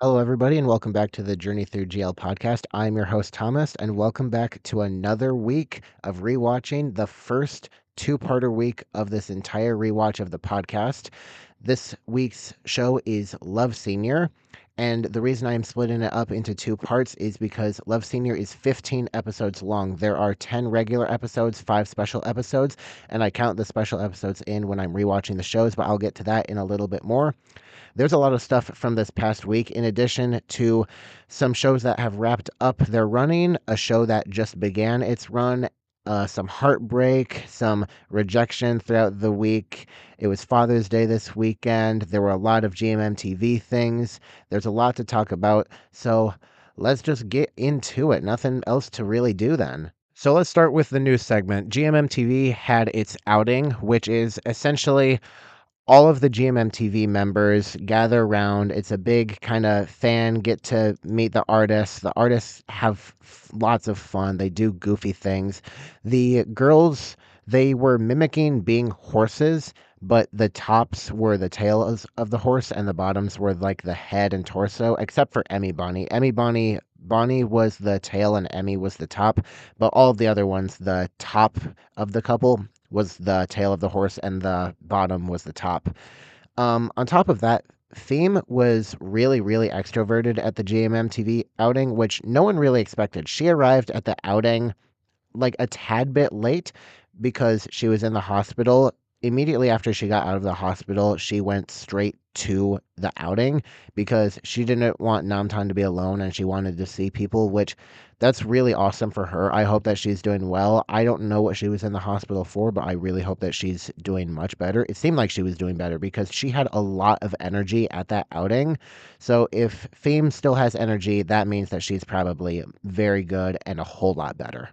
Hello, everybody, and welcome back to the Journey Through GL podcast. I'm your host, Thomas, and welcome back to another week of rewatching, the first two-parter week of this entire rewatch of the podcast. This week's show is Love Senior, and the reason I am splitting it up into two parts is because Love Senior is 15 episodes long. There are 10 regular episodes, 5 special episodes, and I count the special episodes in when I'm rewatching the shows, but I'll get to that in a little bit more. There's a lot of stuff from this past week, in addition to some shows that have wrapped up their running, a show that just began its run, some heartbreak, some rejection throughout the week. It was Father's Day this weekend. There were a lot of GMMTV things. There's a lot to talk about. So let's just get into it. Nothing else to really do then. So let's start with the news segment. GMMTV had its outing, which is essentially all of the GMMTV members gather around. It's a big kind of fan get to meet the artists. The artists have lots of fun. They do goofy things. The girls, they were mimicking being horses, but the tops were the tails of the horse and the bottoms were like the head and torso, except for Emmy Bonnie. Bonnie was the tail and Emmy was the top, but all of the other ones, the top of the couple was the tail of the horse and the bottom was the top. On top of that, Theme was really, really extroverted at the GMMTV outing, which no one really expected. She arrived at the outing like a tad bit late because she was in the hospital. Immediately after she got out of the hospital, she went straight to the outing because she didn't want Namtan to be alone and she wanted to see people, which that's really awesome for her. I hope that she's doing well. I don't know what she was in the hospital for, but I really hope that she's doing much better. It seemed like she was doing better because she had a lot of energy at that outing. So if Fame still has energy, that means that she's probably very good and a whole lot better.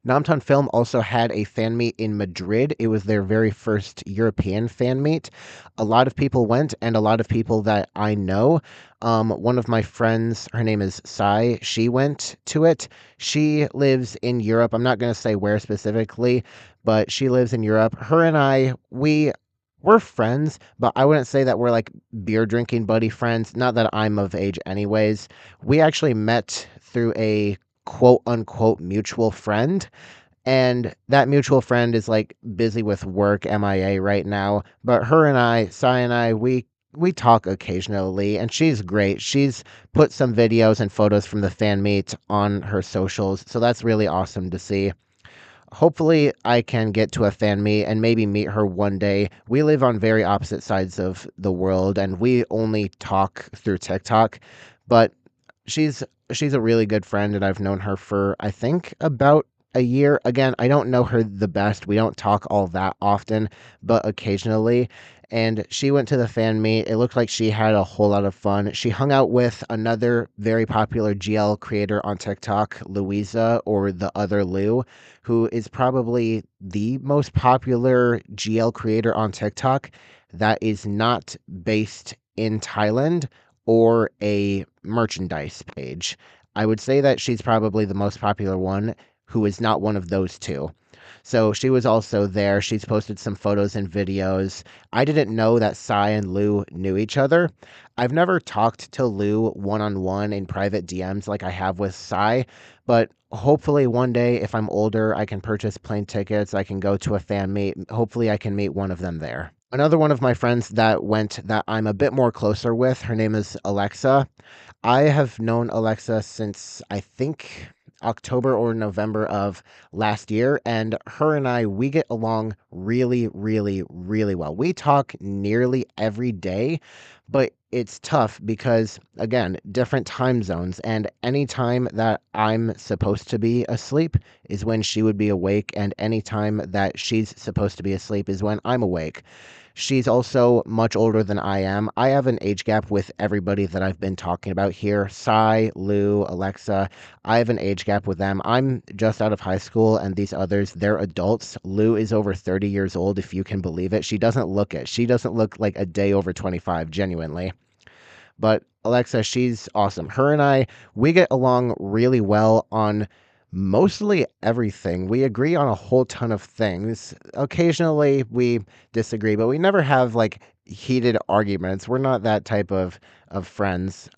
Namtan Film also had a fan meet in Madrid. It was their very first European fan meet. A lot of people went, and a lot of people that I know. One of my friends, her name is Sai, she went to it. She lives in Europe. I'm not going to say where specifically, but she lives in Europe. Her and I, we're friends, but I wouldn't say that we're like beer drinking buddy friends. Not that I'm of age, anyways. We actually met through a quote unquote mutual friend. And that mutual friend is like busy with work, MIA right now. But her and I, Sai and I, we talk occasionally, and she's great. She's put some videos and photos from the fan meet on her socials, so that's really awesome to see. Hopefully, I can get to a fan meet and maybe meet her one day. We live on very opposite sides of the world, and we only talk through TikTok, but she's she's a really good friend, and I've known her for I think about a year. Again, I don't know her the best. We don't talk all that often, but occasionally. And she went to the fan meet. It looked like she had a whole lot of fun. She hung out with another very popular GL creator on TikTok, Louisa, or the other Lou, who is probably the most popular GL creator on TikTok that is not based in Thailand or a merchandise page. I would say that she's probably the most popular one who is not one of those two. So she was also there. She's posted some photos and videos. I didn't know that Sai and Lou knew each other. I've never talked to Lou one on one in private DMs like I have with Sai, but hopefully one day, if I'm older, I can purchase plane tickets. I can go to a fan meet. Hopefully, I can meet one of them there. Another one of my friends that went that I'm a bit more closer with, her name is Alexa. I have known Alexa since I think October or November of last year, and her and I, we get along really, really, really well. We talk nearly every day, but it's tough because, again, different time zones, and any time that I'm supposed to be asleep is when she would be awake, and any time that she's supposed to be asleep is when I'm awake. She's also much older than I am. I have an age gap with everybody that I've been talking about here. Sai, Lou, Alexa. I have an age gap with them. I'm just out of high school, and these others, they're adults. Lou is over 30 years old, if you can believe it. She doesn't look it. She doesn't look like a day over 25, genuinely. But Alexa, she's awesome. Her and I, we get along really well on mostly everything. We agree on a whole ton of things. Occasionally we disagree, but we never have like heated arguments. We're not that type of friends.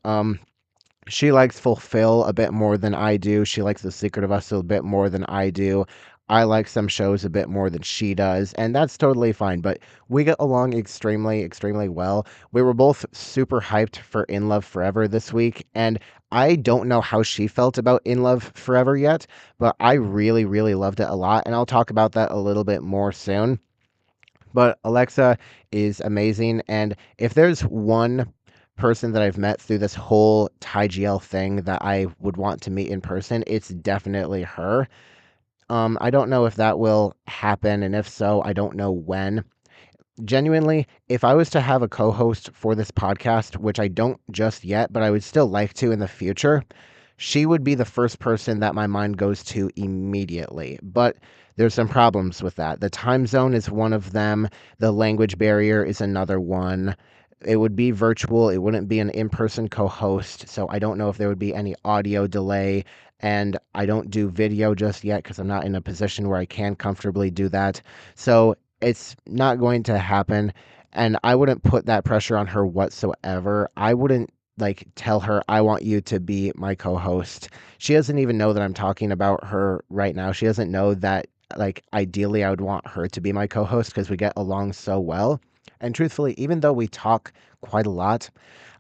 She likes Fulfill a bit more than I do. She likes The Secret of Us a bit more than I do. I like some shows a bit more than she does, and that's totally fine. But we get along extremely, extremely well. We were both super hyped for In Love Forever this week, and I don't know how she felt about In Love Forever yet, but I really, really loved it a lot, and I'll talk about that a little bit more soon. But Alexa is amazing. And if there's one person that I've met through this whole TIGL thing that I would want to meet in person, it's definitely her. I don't know if that will happen, and if so, I don't know when. Genuinely, if I was to have a co host for this podcast, which I don't just yet, but I would still like to in the future, she would be the first person that my mind goes to immediately. But there's some problems with that. The time zone is one of them, the language barrier is another one. It would be virtual, it wouldn't be an in person co host. So I don't know if there would be any audio delay. And I don't do video just yet because I'm not in a position where I can comfortably do that. So it's not going to happen. And I wouldn't put that pressure on her whatsoever. I wouldn't like tell her I want you to be my co-host. She doesn't even know that I'm talking about her right now. She doesn't know that like ideally I would want her to be my co-host because we get along so well. And truthfully, even though we talk quite a lot,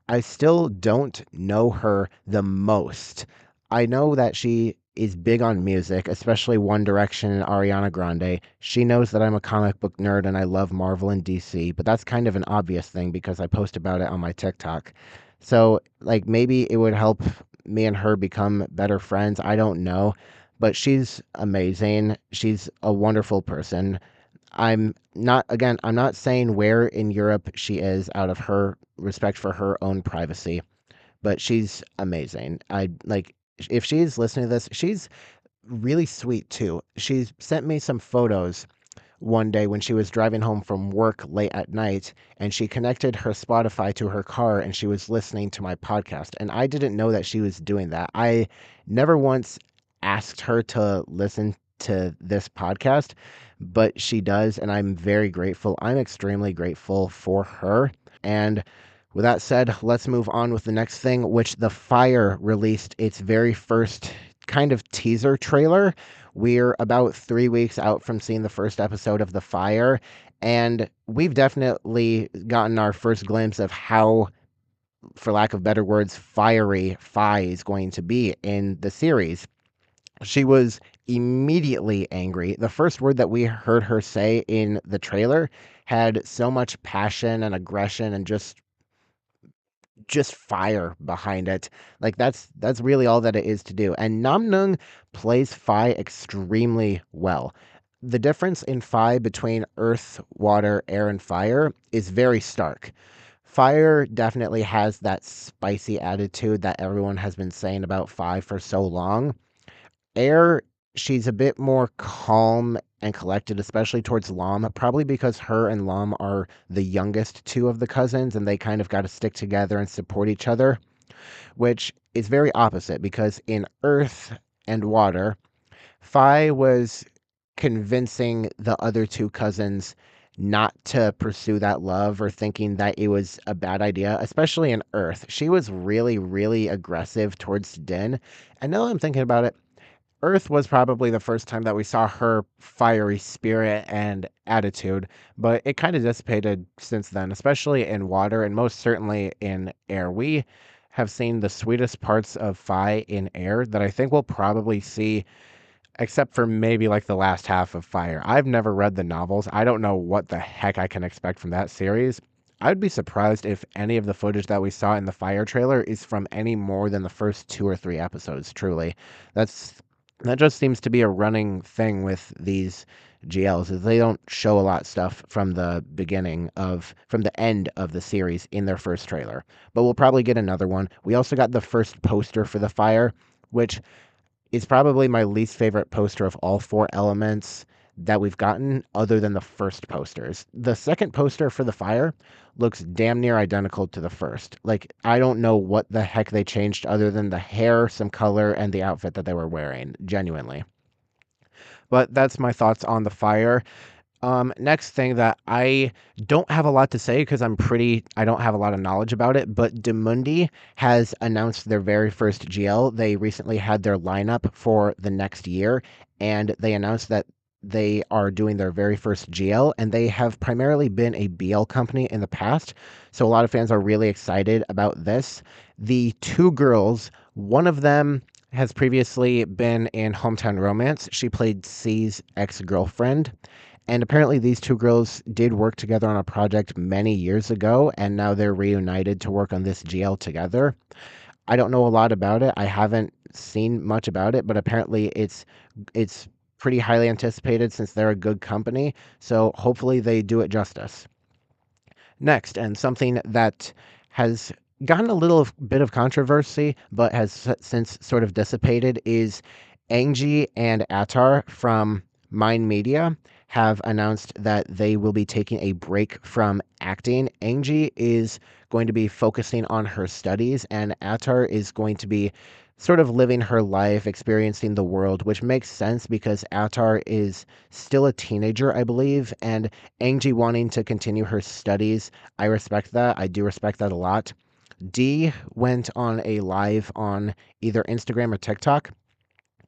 I still don't know her the most. I know that she is big on music, especially One Direction and Ariana Grande. She knows that I'm a comic book nerd and I love Marvel and DC, but that's kind of an obvious thing because I post about it on my TikTok. So, like, maybe it would help me and her become better friends. I don't know. But she's amazing. She's a wonderful person. I'm not saying where in Europe she is out of her respect for her own privacy, but she's amazing. I like if she's listening to this, she's really sweet too. She sent me some photos one day when she was driving home from work late at night and she connected her Spotify to her car and she was listening to my podcast. And I didn't know that she was doing that. I never once asked her to listen to this podcast, but she does. And I'm very grateful. I'm extremely grateful for her. And with that said, let's move on with the next thing, which The Fire released its very first kind of teaser trailer. We're about 3 weeks out from seeing the first episode of The Fire, and we've definitely gotten our first glimpse of how, for lack of better words, fiery Fi is going to be in the series. She was immediately angry. The first word that we heard her say in the trailer had so much passion and aggression and just fire behind it. Like that's really all that it is to do. And Namnoong plays Fi extremely well. The difference in Fi between earth, water, air, and fire is very stark. Fire definitely has that spicy attitude that everyone has been saying about Fi for so long. Air, she's a bit more calm and collected, especially towards Lam, probably because her and Lam are the youngest two of the cousins and they kind of got to stick together and support each other, which is very opposite because in Earth and Water, Fi was convincing the other two cousins not to pursue that love or thinking that it was a bad idea, especially in Earth. She was really, really aggressive towards Din. And now I'm thinking about it, Earth was probably the first time that we saw her fiery spirit and attitude, but it kind of dissipated since then, especially in water and most certainly in air. We have seen the sweetest parts of Fi in air that I think we'll probably see, except for maybe like the last half of Fire. I've never read the novels. I don't know what the heck I can expect from that series. I'd be surprised if any of the footage that we saw in the Fire trailer is from any more than the first 2 or 3 episodes, truly. That's that just seems to be a running thing with these GLs is they don't show a lot of stuff from the end of the series in their first trailer. But we'll probably get another one. We also got the first poster for the Fire, which is probably my least favorite poster of all 4 elements that we've gotten, other than the first posters. The second poster for the Fire looks damn near identical to the first. Like, I don't know what the heck they changed other than the hair, some color, and the outfit that they were wearing, genuinely. But that's my thoughts on the Fire. Next thing that I don't have a lot to say because I don't have a lot of knowledge about it, but Demundi has announced their very first GL. They recently had their lineup for the next year, and they announced that they are doing their very first GL, and they have primarily been a BL company in the past. So a lot of fans are really excited about this. The two girls, one of them has previously been in Hometown Romance. She played C's ex-girlfriend. And apparently, these two girls did work together on a project many years ago, and now they're reunited to work on this GL together. I don't know a lot about it. I haven't seen much about it, but apparently, it's pretty highly anticipated since they're a good company. So hopefully, they do it justice. Next, and something that has gotten a little bit of controversy, but has since sort of dissipated, is Angie and Attar from Mind Media have announced that they will be taking a break from acting. Angie is going to be focusing on her studies, and Attar is going to be sort of living her life, experiencing the world, which makes sense because Attar is still a teenager, I believe, and Angie wanting to continue her studies. I respect that. I do respect that a lot. Dee went on a live on either Instagram or TikTok,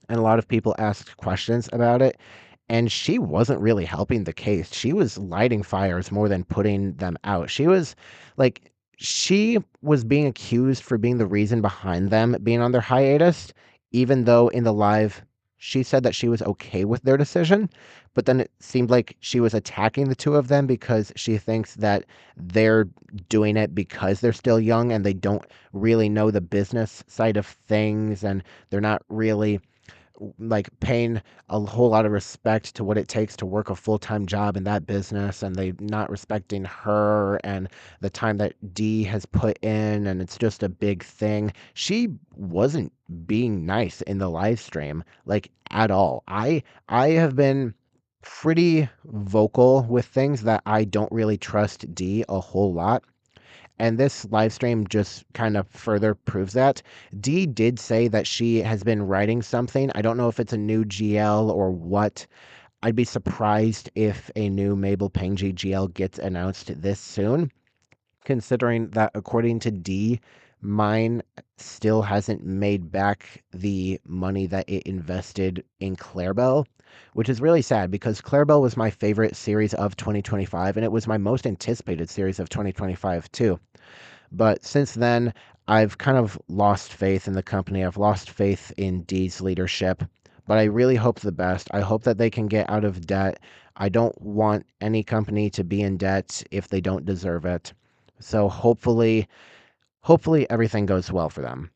and a lot of people asked questions about it. And she wasn't really helping the case. She was lighting fires more than putting them out. She was being accused for being the reason behind them being on their hiatus, even though in the live she said that she was okay with their decision. But then it seemed like she was attacking the two of them because she thinks that they're doing it because they're still young and they don't really know the business side of things, and they're not really like paying a whole lot of respect to what it takes to work a full-time job in that business, and they not respecting her and the time that Dee has put in, and it's just a big thing. She wasn't being nice in the live stream like at all. I have been pretty vocal with things that I don't really trust Dee a whole lot, and this live stream just kind of further proves that. Dee did say that she has been writing something. I don't know if it's a new GL or what. I'd be surprised if a new Mabel Pangy GL gets announced this soon, considering that according to Dee, mine still hasn't made back the money that it invested in Clarabelle, which is really sad because Clarabelle was my favorite series of 2025, and it was my most anticipated series of 2025 too. But since then, I've kind of lost faith in the company. I've lost faith in Dee's leadership. But I really hope the best. I hope that they can get out of debt. I don't want any company to be in debt if they don't deserve it. So hopefully everything goes well for them.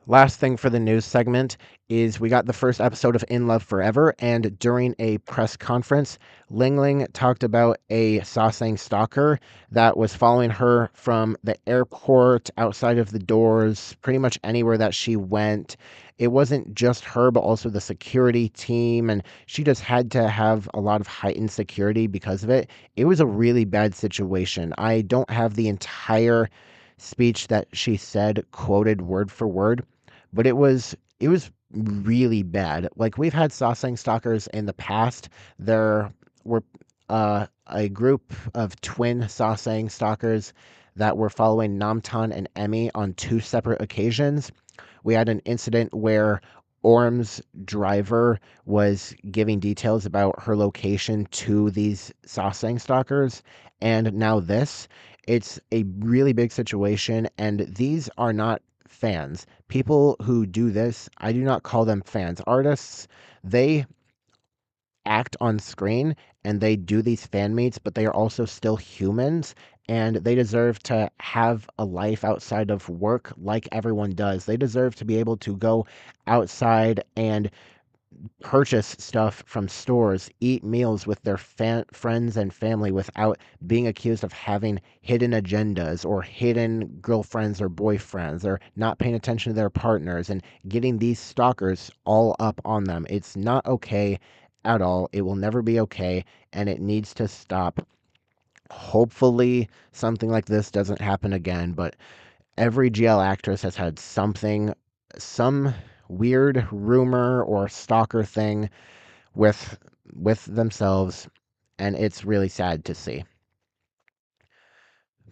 Last thing for the news segment is we got the first episode of In Love Forever, and during a press conference, Ling Ling talked about a Sasang stalker that was following her from the airport, outside of the doors, pretty much anywhere that she went. It wasn't just her, but also the security team, and she just had to have a lot of heightened security because of it. It was a really bad situation. I don't have the entire speech that she said quoted word for word, but it was really bad. Like we've had Sasang stalkers in the past. There were a group of twin Sasang stalkers that were following Namtan and Emmy on two separate occasions. We had an incident where Orm's driver was giving details about her location to these Sasang stalkers, and now this. It's a really big situation, and these are not fans. People who do this, I do not call them fans. Artists, they act on screen and they do these fan meets, but they are also still humans, and they deserve to have a life outside of work like everyone does. They deserve to be able to go outside and purchase stuff from stores, eat meals with their friends and family without being accused of having hidden agendas or hidden girlfriends or boyfriends or not paying attention to their partners and getting these stalkers all up on them. It's not okay at all. It will never be okay, and it needs to stop. Hopefully, something like this doesn't happen again, but every GL actress has had some weird rumor or stalker thing with with themselves. and it's really sad to see.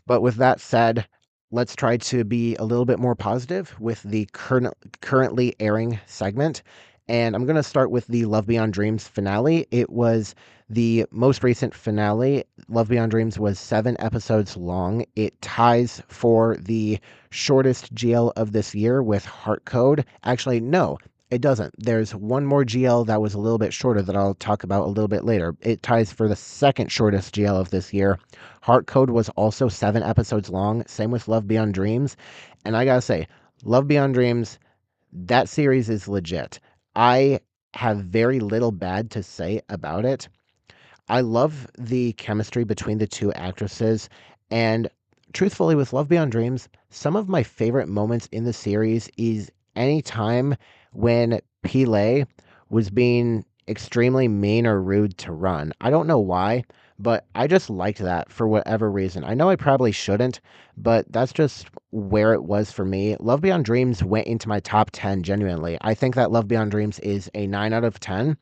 But with that said, let's try to be a little bit more positive with the currently airing segment. And I'm going to start with the Love Beyond Dreams finale. It was the most recent finale. Love Beyond Dreams was 7 episodes long. It ties for the shortest GL of this year with Heart Code. Actually, no, it doesn't. There's one more GL that was a little bit shorter that I'll talk about a little bit later. It ties for the second shortest GL of this year. Heart Code was also 7 episodes long. Same with Love Beyond Dreams. And I gotta say, Love Beyond Dreams, that series is legit. I have very little bad to say about it. I love the chemistry between the two actresses. And truthfully, with Love Beyond Dreams, some of my favorite moments in the series is any time when Pele was being extremely mean or rude to Run. I don't know why, but I just liked that for whatever reason. I know I probably shouldn't, but that's just where it was for me. Love Beyond Dreams went into my top 10 genuinely. I think that Love Beyond Dreams is a 9 out of 10.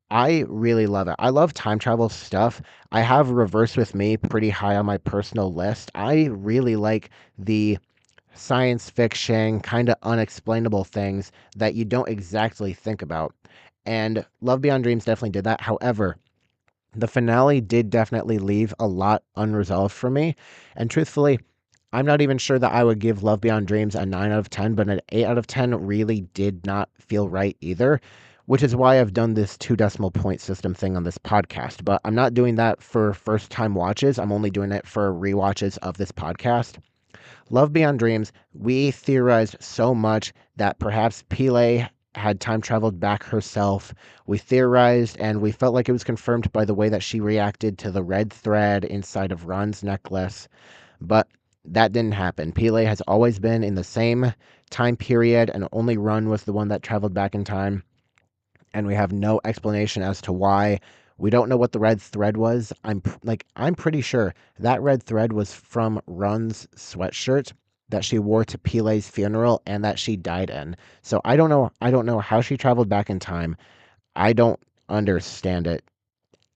I really love it. I love time travel stuff. I have Reverse with Me pretty high on my personal list. I really like the science fiction, kind of unexplainable things that you don't exactly think about. And Love Beyond Dreams definitely did that. However, the finale did definitely leave a lot unresolved for me. And truthfully, I'm not even sure that I would give Love Beyond Dreams a 9 out of 10, but an 8 out of 10 really did not feel right either, which is why I've done this 2 decimal point system thing on this podcast. But I'm not doing that for first time watches. I'm only doing it for rewatches of this podcast. Love Beyond Dreams, we theorized so much that perhaps Pele had time traveled back herself. We theorized and we felt like it was confirmed by the way that she reacted to the red thread inside of Ron's necklace. But that didn't happen. Pele has always been in the same time period, and only Ron was the one that traveled back in time. And we have no explanation as to why. We don't know what the red thread was. I'm pretty sure that red thread was from Run's sweatshirt that she wore to Pele's funeral and that she died in. So I don't know. I don't know how she traveled back in time. I don't understand it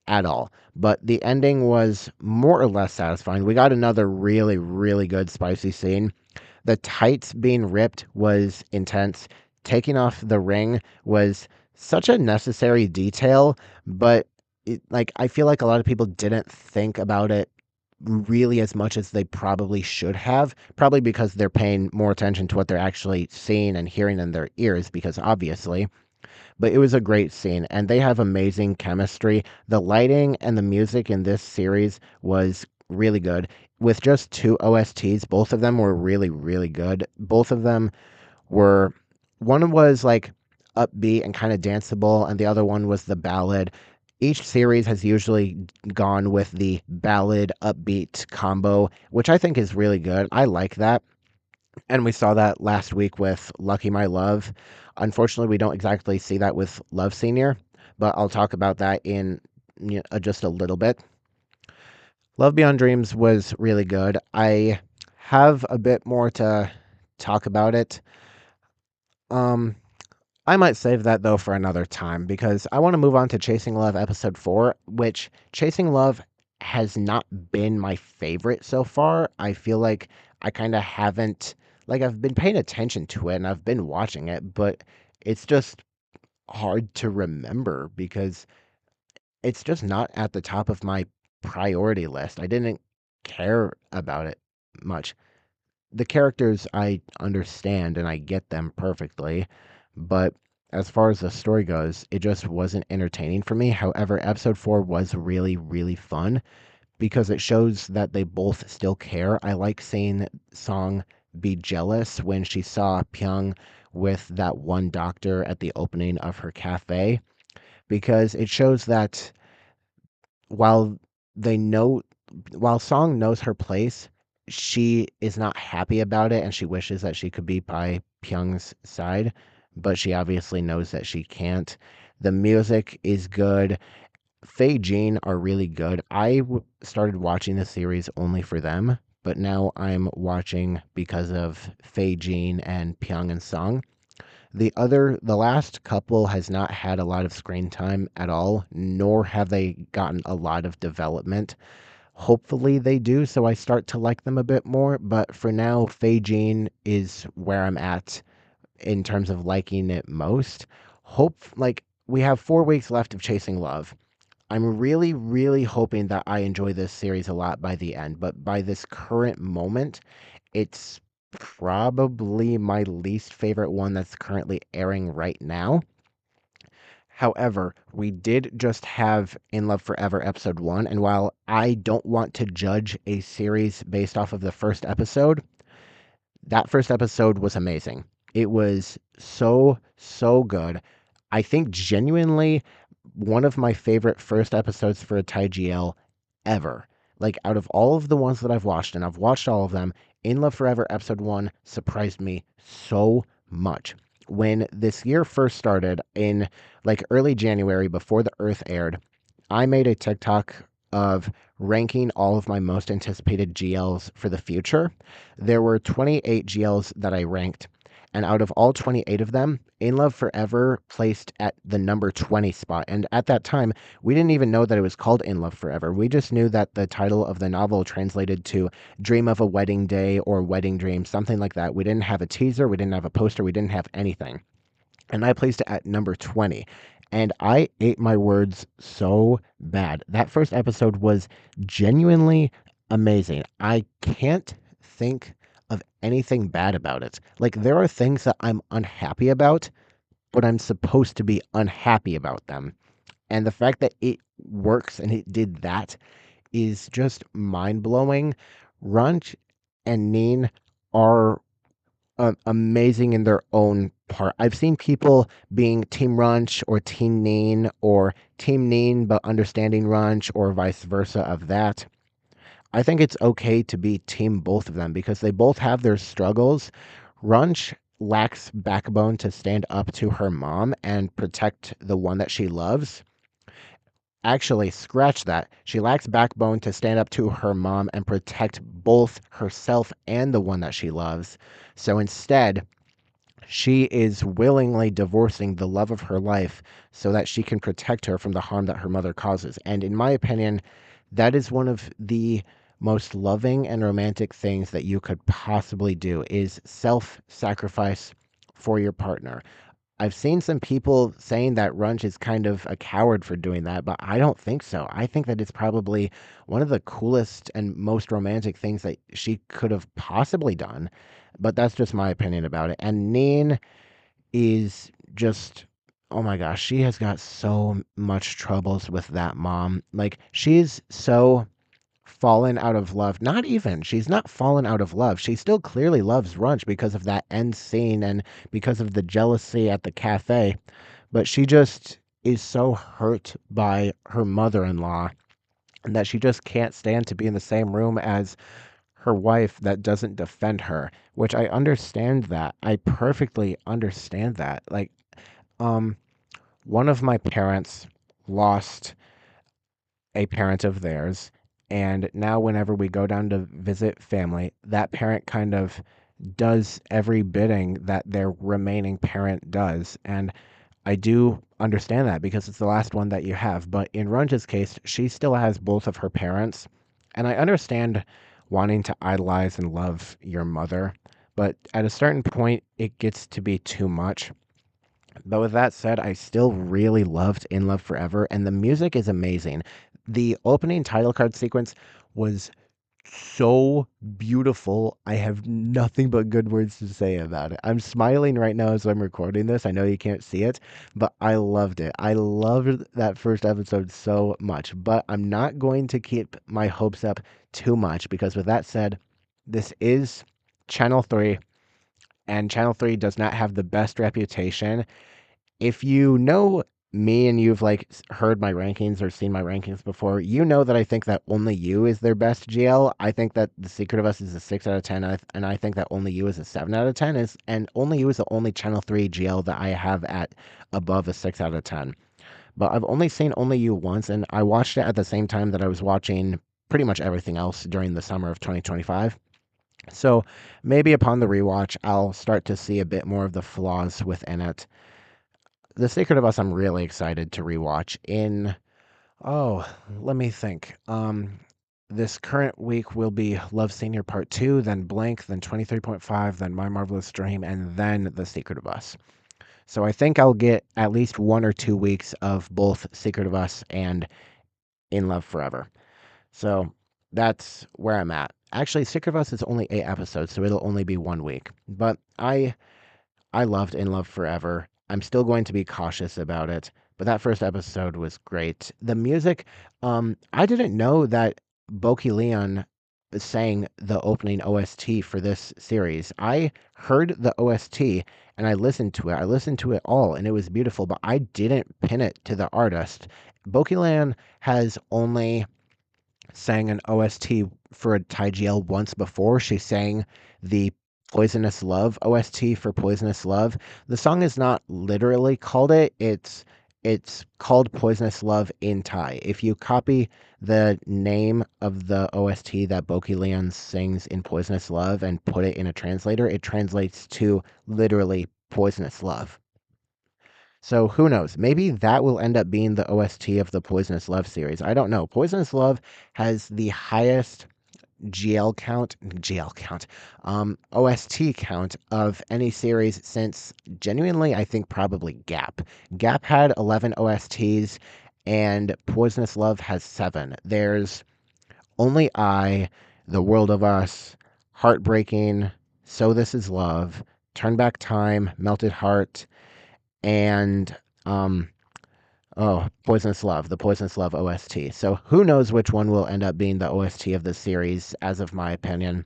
at all. But the ending was more or less satisfying. We got another really, really good spicy scene. The tights being ripped was intense. Taking off the ring was such a necessary detail, but I feel like a lot of people didn't think about it really as much as they probably should have, probably because they're paying more attention to what they're actually seeing and hearing in their ears, because obviously. But it was a great scene, and they have amazing chemistry. The lighting and the music in this series was really good. With just 2 OSTs, both of them were really, really good. Both of them were, one was like upbeat and kind of danceable, and the other one was the ballad. Each series has usually gone with the ballad upbeat combo, which I think is really good. I like that. And we saw that last week with Lucky My Love. Unfortunately, we don't exactly see that with Love Senior, but I'll talk about that in just a little bit. Love Beyond Dreams was really good. I have a bit more to talk about it. I might save that though for another time because I want to move on to Chasing Love episode 4, which Chasing Love has not been my favorite so far. I feel like I kind of haven't, like, I've been paying attention to it and I've been watching it, but it's just hard to remember because it's just not at the top of my priority list. I didn't care about it much. The characters I understand and I get them perfectly, but as far as the story goes, it just wasn't entertaining for me. However, episode 4 was really, really fun because it shows that they both still care. I like seeing Song be jealous when she saw Pyung with that one doctor at the opening of her cafe because it shows that while they know while Song knows her place, she is not happy about it and she wishes that she could be by Pyung's side, but she obviously knows that she can't. The music is good. Faye Jean are really good. Started watching the series only for them, but now I'm watching because of Faye Jean and Pyung and Song. The last couple has not had a lot of screen time at all, nor have they gotten a lot of development. Hopefully they do, so I start to like them a bit more. But for now, Fei Jean is where I'm at in terms of liking it most. We have 4 weeks left of Chasing Love. I'm really, really hoping that I enjoy this series a lot by the end, but by this current moment, it's probably my least favorite one that's currently airing right now. However, we did just have In Love Forever episode 1, and while I don't want to judge a series based off of the first episode, that first episode was amazing. It was so, so good. I think genuinely one of my favorite first episodes for a Thai GL ever. Like, out of all of the ones that I've watched, and I've watched all of them, In Love Forever episode 1 surprised me so much. When this year first started in like early January before the Earth aired, I made a TikTok of ranking all of my most anticipated GLs for the future. There were 28 GLs that I ranked, and out of all 28 of them, In Love Forever placed at the number 20 spot. And at that time, we didn't even know that it was called In Love Forever. We just knew that the title of the novel translated to Dream of a Wedding Day or Wedding Dream, something like that. We didn't have a teaser, we didn't have a poster, we didn't have anything. And I placed it at number 20. And I ate my words so bad. That first episode was genuinely amazing. I can't think of anything bad about it. Like, there are things that I'm unhappy about, but I'm supposed to be unhappy about them. And the fact that it works and it did that is just mind blowing. Runch and Neen are amazing in their own part. I've seen people being Team Runch or Team Neen or Team Neen but understanding Runch or vice versa of that. I think it's okay to be team both of them because they both have their struggles. Runch lacks backbone to stand up to her mom and protect the one that she loves. Actually, scratch that. She lacks backbone to stand up to her mom and protect both herself and the one that she loves. So instead, she is willingly divorcing the love of her life so that she can protect her from the harm that her mother causes. And in my opinion, that is one of the most loving and romantic things that you could possibly do is self-sacrifice for your partner. I've seen some people saying that Runch is kind of a coward for doing that, but I don't think so. I think that it's probably one of the coolest and most romantic things that she could have possibly done. But that's just my opinion about it. And Neen is just, oh my gosh, she has got so much troubles with that mom. Like, she's so fallen out of love. Not even. She's not fallen out of love. She still clearly loves Runch because of that end scene and because of the jealousy at the cafe. But she just is so hurt by her mother in law and that she just can't stand to be in the same room as her wife that doesn't defend her, which I understand that. I perfectly understand that. Like, um, one of my parents lost a parent of theirs. And now, whenever we go down to visit family, that parent kind of does every bidding that their remaining parent does. And I do understand that because it's the last one that you have. But in Runja's case, she still has both of her parents. And I understand wanting to idolize and love your mother. But at a certain point, it gets to be too much. But with that said, I still really loved In Love Forever, and the music is amazing. The opening title card sequence was so beautiful. I have nothing but good words to say about it. I'm smiling right now as I'm recording this. I know you can't see it, but I loved it. I loved that first episode so much, but I'm not going to keep my hopes up too much because with that said, this is Channel 3, and Channel 3 does not have the best reputation. If you know me and you've like heard my rankings or seen my rankings before, you know that I think that Only You is their best GL. I think that The Secret of Us is a 6 out of 10, and I think that Only You is a 7 out of 10. And Only You is the only Channel 3 GL that I have at above a 6 out of 10. But I've only seen Only You once, and I watched it at the same time that I was watching pretty much everything else during the summer of 2025. So maybe upon the rewatch, I'll start to see a bit more of the flaws within it. The Secret of Us, I'm really excited to rewatch. Oh, let me think. This current week will be Love Senior Part 2, then Blank, then 23.5, then My Marvelous Dream, and then The Secret of Us. So I think I'll get at least 1 or 2 weeks of both Secret of Us and In Love Forever. So that's where I'm at. Actually, Secret of Us is only 8 episodes, so it'll only be 1 week. But I loved In Love Forever. I'm still going to be cautious about it, but that first episode was great. The music, I didn't know that Boki Leon sang the opening OST for this series. I heard the OST and I listened to it. I listened to it all and it was beautiful, but I didn't pin it to the artist. Boki Leon has only sang an OST for a TGL once before. She sang the Poisonous Love OST for Poisonous Love. The song is not literally called it. It's called Poisonous Love in Thai. If you copy the name of the OST that Boki Leon sings in Poisonous Love and put it in a translator, it translates to literally Poisonous Love. So who knows? Maybe that will end up being the OST of the Poisonous Love series. I don't know. Poisonous Love has the highest GL count, OST count of any series since genuinely, I think probably Gap. Gap had 11 OSTs and Poisonous Love has 7. There's Only I, The World of Us, Heartbreaking, So This Is Love, Turn Back Time, Melted Heart, and um Poisonous Love, the Poisonous Love OST. So who knows which one will end up being the OST of the series, as of my opinion.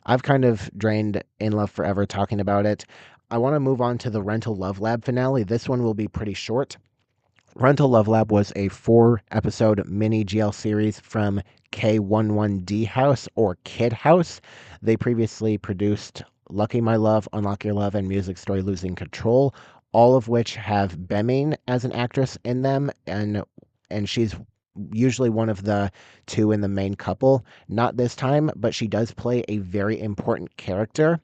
I've kind of drained In Love Forever talking about it. I want to move on to the Rental Love Lab finale. This one will be pretty short. Rental Love Lab was a 4 episode mini GL series from K11D House or Kid House. They previously produced Lucky My Love, Unlock Your Love, and Music Story Losing Control, all of which have Bemin as an actress in them, and she's usually one of the two in the main couple. Not this time, but she does play a very important character.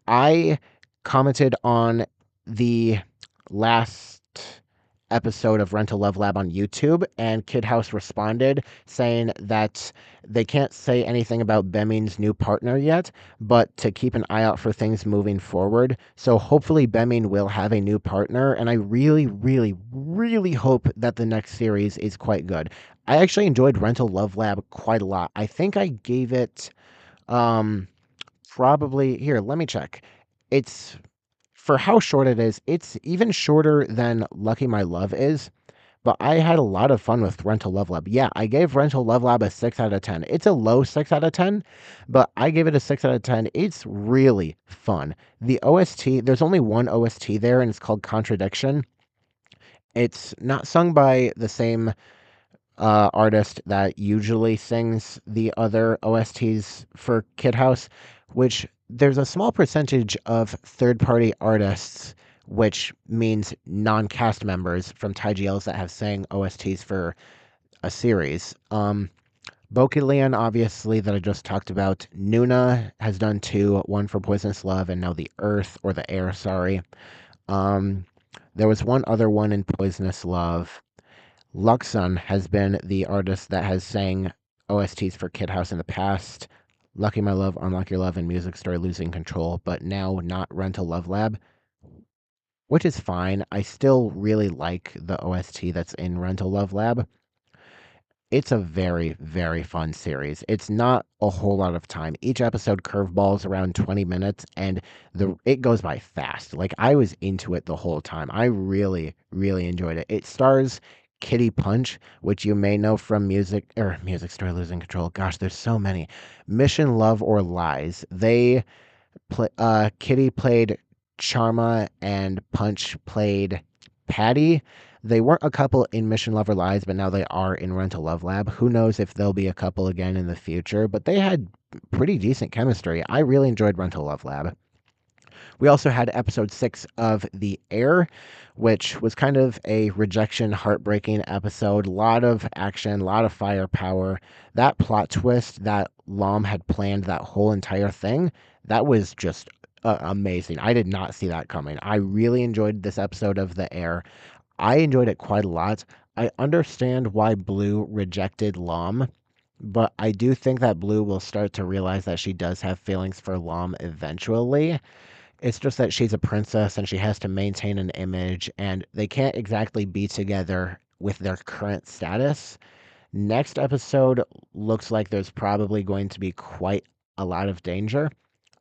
I commented on the last episode of Rental Love Lab on YouTube, and Kid House responded saying that they can't say anything about Bemin's new partner yet, but to keep an eye out for things moving forward. So hopefully Bemin will have a new partner, and I really, really, really hope that the next series is quite good. I actually enjoyed Rental Love Lab quite a lot. I think I gave it um probably here, let me check. It's For how short it is, it's even shorter than Lucky My Love is, but I had a lot of fun with Rental Love Lab. Yeah, I gave Rental Love Lab a 6 out of 10. It's a low 6 out of 10, but I gave it a 6 out of 10. It's really fun. The OST, there's only one OST there, and it's called Contradiction. It's not sung by the same artist that usually sings the other OSTs for Kid House, which there's a small percentage of third party artists, which means non cast members from TGLs that have sang OSTs for a series. Boki Leon, obviously, that I just talked about. Nuna has done 2, one for Poisonous Love and now the Earth, or the Air, sorry. Um, there was one other one in Poisonous Love. Luxon has been the artist that has sang OSTs for Kid House in the past. Lucky My Love, Unlock Your Love, and Music Story Losing Control, but now not Rental Love Lab, which is fine. I still really like the OST that's in Rental Love Lab. It's a very, very fun series. It's not a whole lot of time. Each episode curveballs around 20 minutes and it goes by fast. Like I was into it the whole time. I really, really enjoyed it. It stars Kitty Punch, which you may know from Music Story Losing Control. Gosh, there's so many. Mission Love or Lies. Kitty played Charma and Punch played Patty. They weren't a couple in Mission Love or Lies, but now they are in Rental Love Lab. Who knows if they'll be a couple again in the future, but they had pretty decent chemistry. I really enjoyed Rental Love Lab. We also had episode 6 of The Air, which was kind of a rejection, heartbreaking episode. A lot of action, a lot of firepower. That plot twist that Lom had planned that whole entire thing, that was just amazing. I did not see that coming. I really enjoyed this episode of The Air. I enjoyed it quite a lot. I understand why Blue rejected Lom, but I do think that Blue will start to realize that she does have feelings for Lom eventually. It's just that she's a princess and she has to maintain an image, and they can't exactly be together with their current status. Next episode looks like there's probably going to be quite a lot of danger.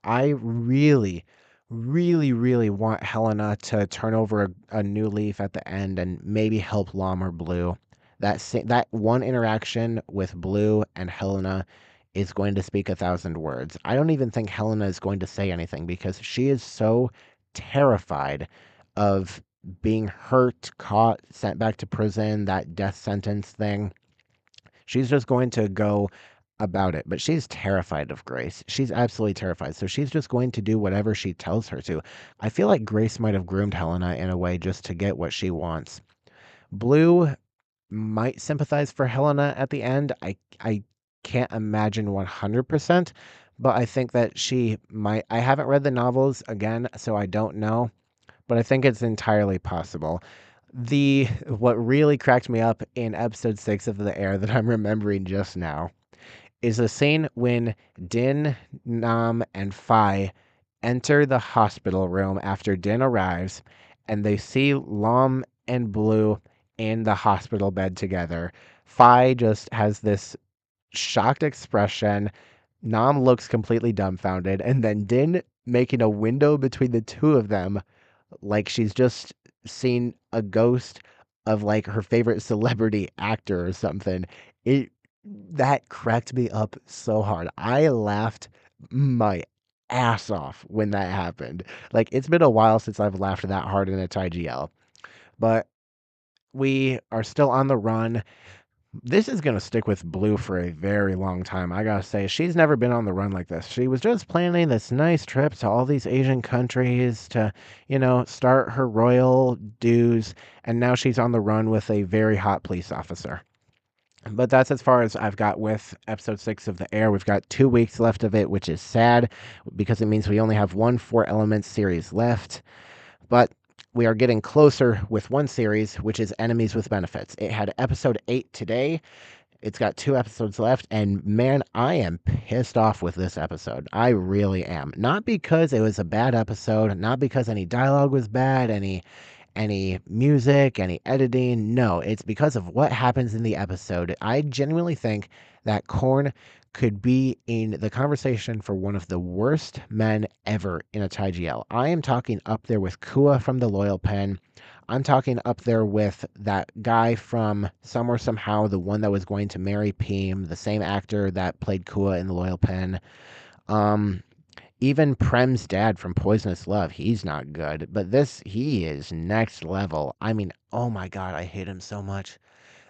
I really, really want Helena to turn over a new leaf at the end and maybe help Lom or Blue. That one interaction with Blue and Helena is going to speak 1,000 words. I don't even think Helena is going to say anything because she is so terrified of being hurt, caught, sent back to prison, that death sentence thing. She's just going to go about it, but she's terrified of Grace. She's absolutely terrified. So she's just going to do whatever she tells her to. I feel like Grace might have groomed Helena in a way just to get what she wants. Blue might sympathize for Helena at the end. I can't imagine 100%, but I think that she might. I haven't read the novels again, so I don't know, but I think it's entirely possible. The what really cracked me up in episode 6 of The Air that I'm remembering just now is a scene when Din, Nam, and Phi enter the hospital room after Din arrives, and they see Lom and Blue in the hospital bed together. Phi just has this shocked expression. Nam looks completely dumbfounded, and then Din making a window between the two of them like she's just seen a ghost of like her favorite celebrity actor or something. It that cracked me up so hard. I laughed my ass off when that happened. Like it's been a while since I've laughed that hard in a TGL. But we are still on the run. This is going to stick with Blue for a very long time. I got to say, she's never been on the run like this. She was just planning this nice trip to all these Asian countries to, start her royal dues. And now she's on the run with a very hot police officer. But that's as far as I've got with episode 6 of The Air. We've got 2 weeks left of it, which is sad because it means we only have one Four Elements series left. But we are getting closer with one series, which is Enemies with Benefits. It had episode 8 today. It's got 2 episodes left, and man, I am pissed off with this episode. I really am. Not because it was a bad episode, not because any dialogue was bad, any music, any editing. No, it's because of what happens in the episode. I genuinely think that Korn could be in the conversation for one of the worst men ever in a TGL. I am talking up there with Kua from The Loyal Pen. I'm talking up there with that guy from Somewhere Somehow, the one that was going to marry Peem, the same actor that played Kua in The Loyal Pen. Um, Even Prem's dad from Poisonous Love, he's not good. But he is next level. I mean, oh my god, I hate him so much.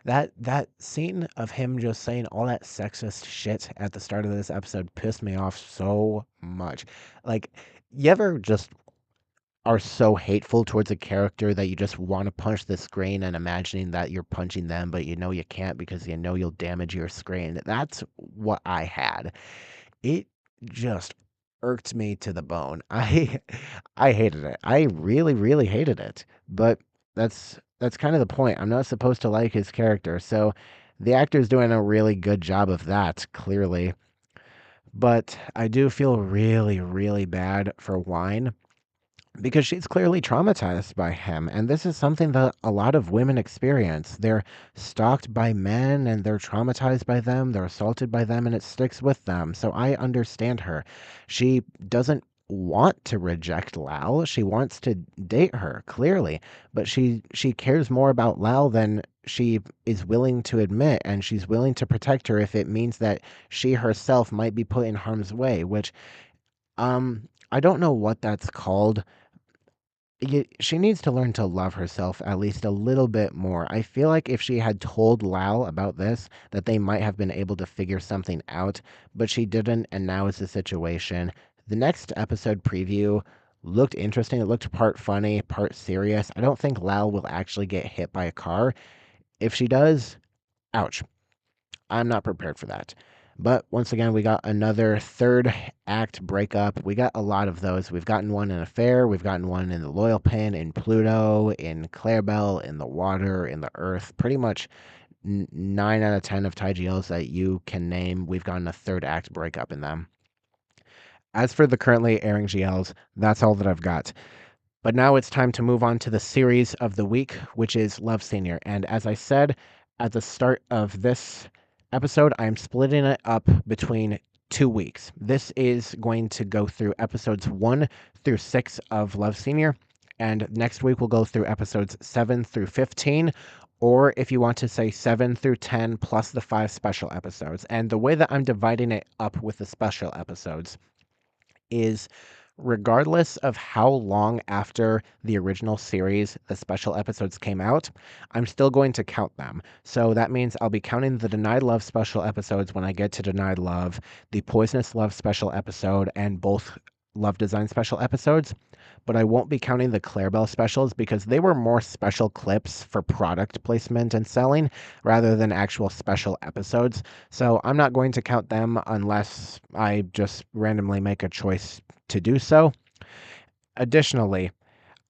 That scene of him just saying all that sexist shit at the start of this episode pissed me off so much. Like, you ever just are so hateful towards a character that you just want to punch the screen and imagining that you're punching them, but you know you can't because you know you'll damage your screen? That's what I had. It just irked me to the bone. I hated it. I really, really hated it. But that's kind of the point. I'm not supposed to like his character. So the actor's doing a really good job of that, clearly. But I do feel really, really bad for Wine because she's clearly traumatized by him. And this is something that a lot of women experience. They're stalked by men and they're traumatized by them, they're assaulted by them, and it sticks with them. So I understand her. She doesn't want to reject Lao. She wants to date her, clearly. But she cares more about Lao than she is willing to admit, and she's willing to protect her if it means that she herself might be put in harm's way, which I don't know what that's called. She needs to learn to love herself at least a little bit more. I feel like if she had told Lau about this, that they might have been able to figure something out, but she didn't, and now is the situation. The next episode preview looked interesting. It looked part funny, part serious. I don't think Lau will actually get hit by a car. If she does, ouch. I'm not prepared for that. But once again, we got another third act breakup. We got a lot of those. We've gotten one in Affair, we've gotten one in the Loyal Pin, in Pluto, in Clarabelle, in the water, in the earth. Pretty much 9 out of 10 of TGLs that you can name, we've gotten a third act breakup in them. As for the currently airing GLs, that's all that I've got. But now it's time to move on to the series of the week, which is Love Senior. And as I said at the start of this episode, I'm splitting it up between 2 weeks. This is going to go through episodes 1 through 6 of Love Senior. And next week we'll go through episodes 7 through 15. Or if you want to say 7 through 10 plus the 5 special episodes. And the way that I'm dividing it up with the special episodes is regardless of how long after the original series the special episodes came out, I'm still going to count them. So that means I'll be counting the Denied Love special episodes when I get to Denied Love, the Poisonous Love special episode, and both Love Design special episodes. But I won't be counting the Clarabelle specials because they were more special clips for product placement and selling rather than actual special episodes. So I'm not going to count them unless I just randomly make a choice to do so. Additionally,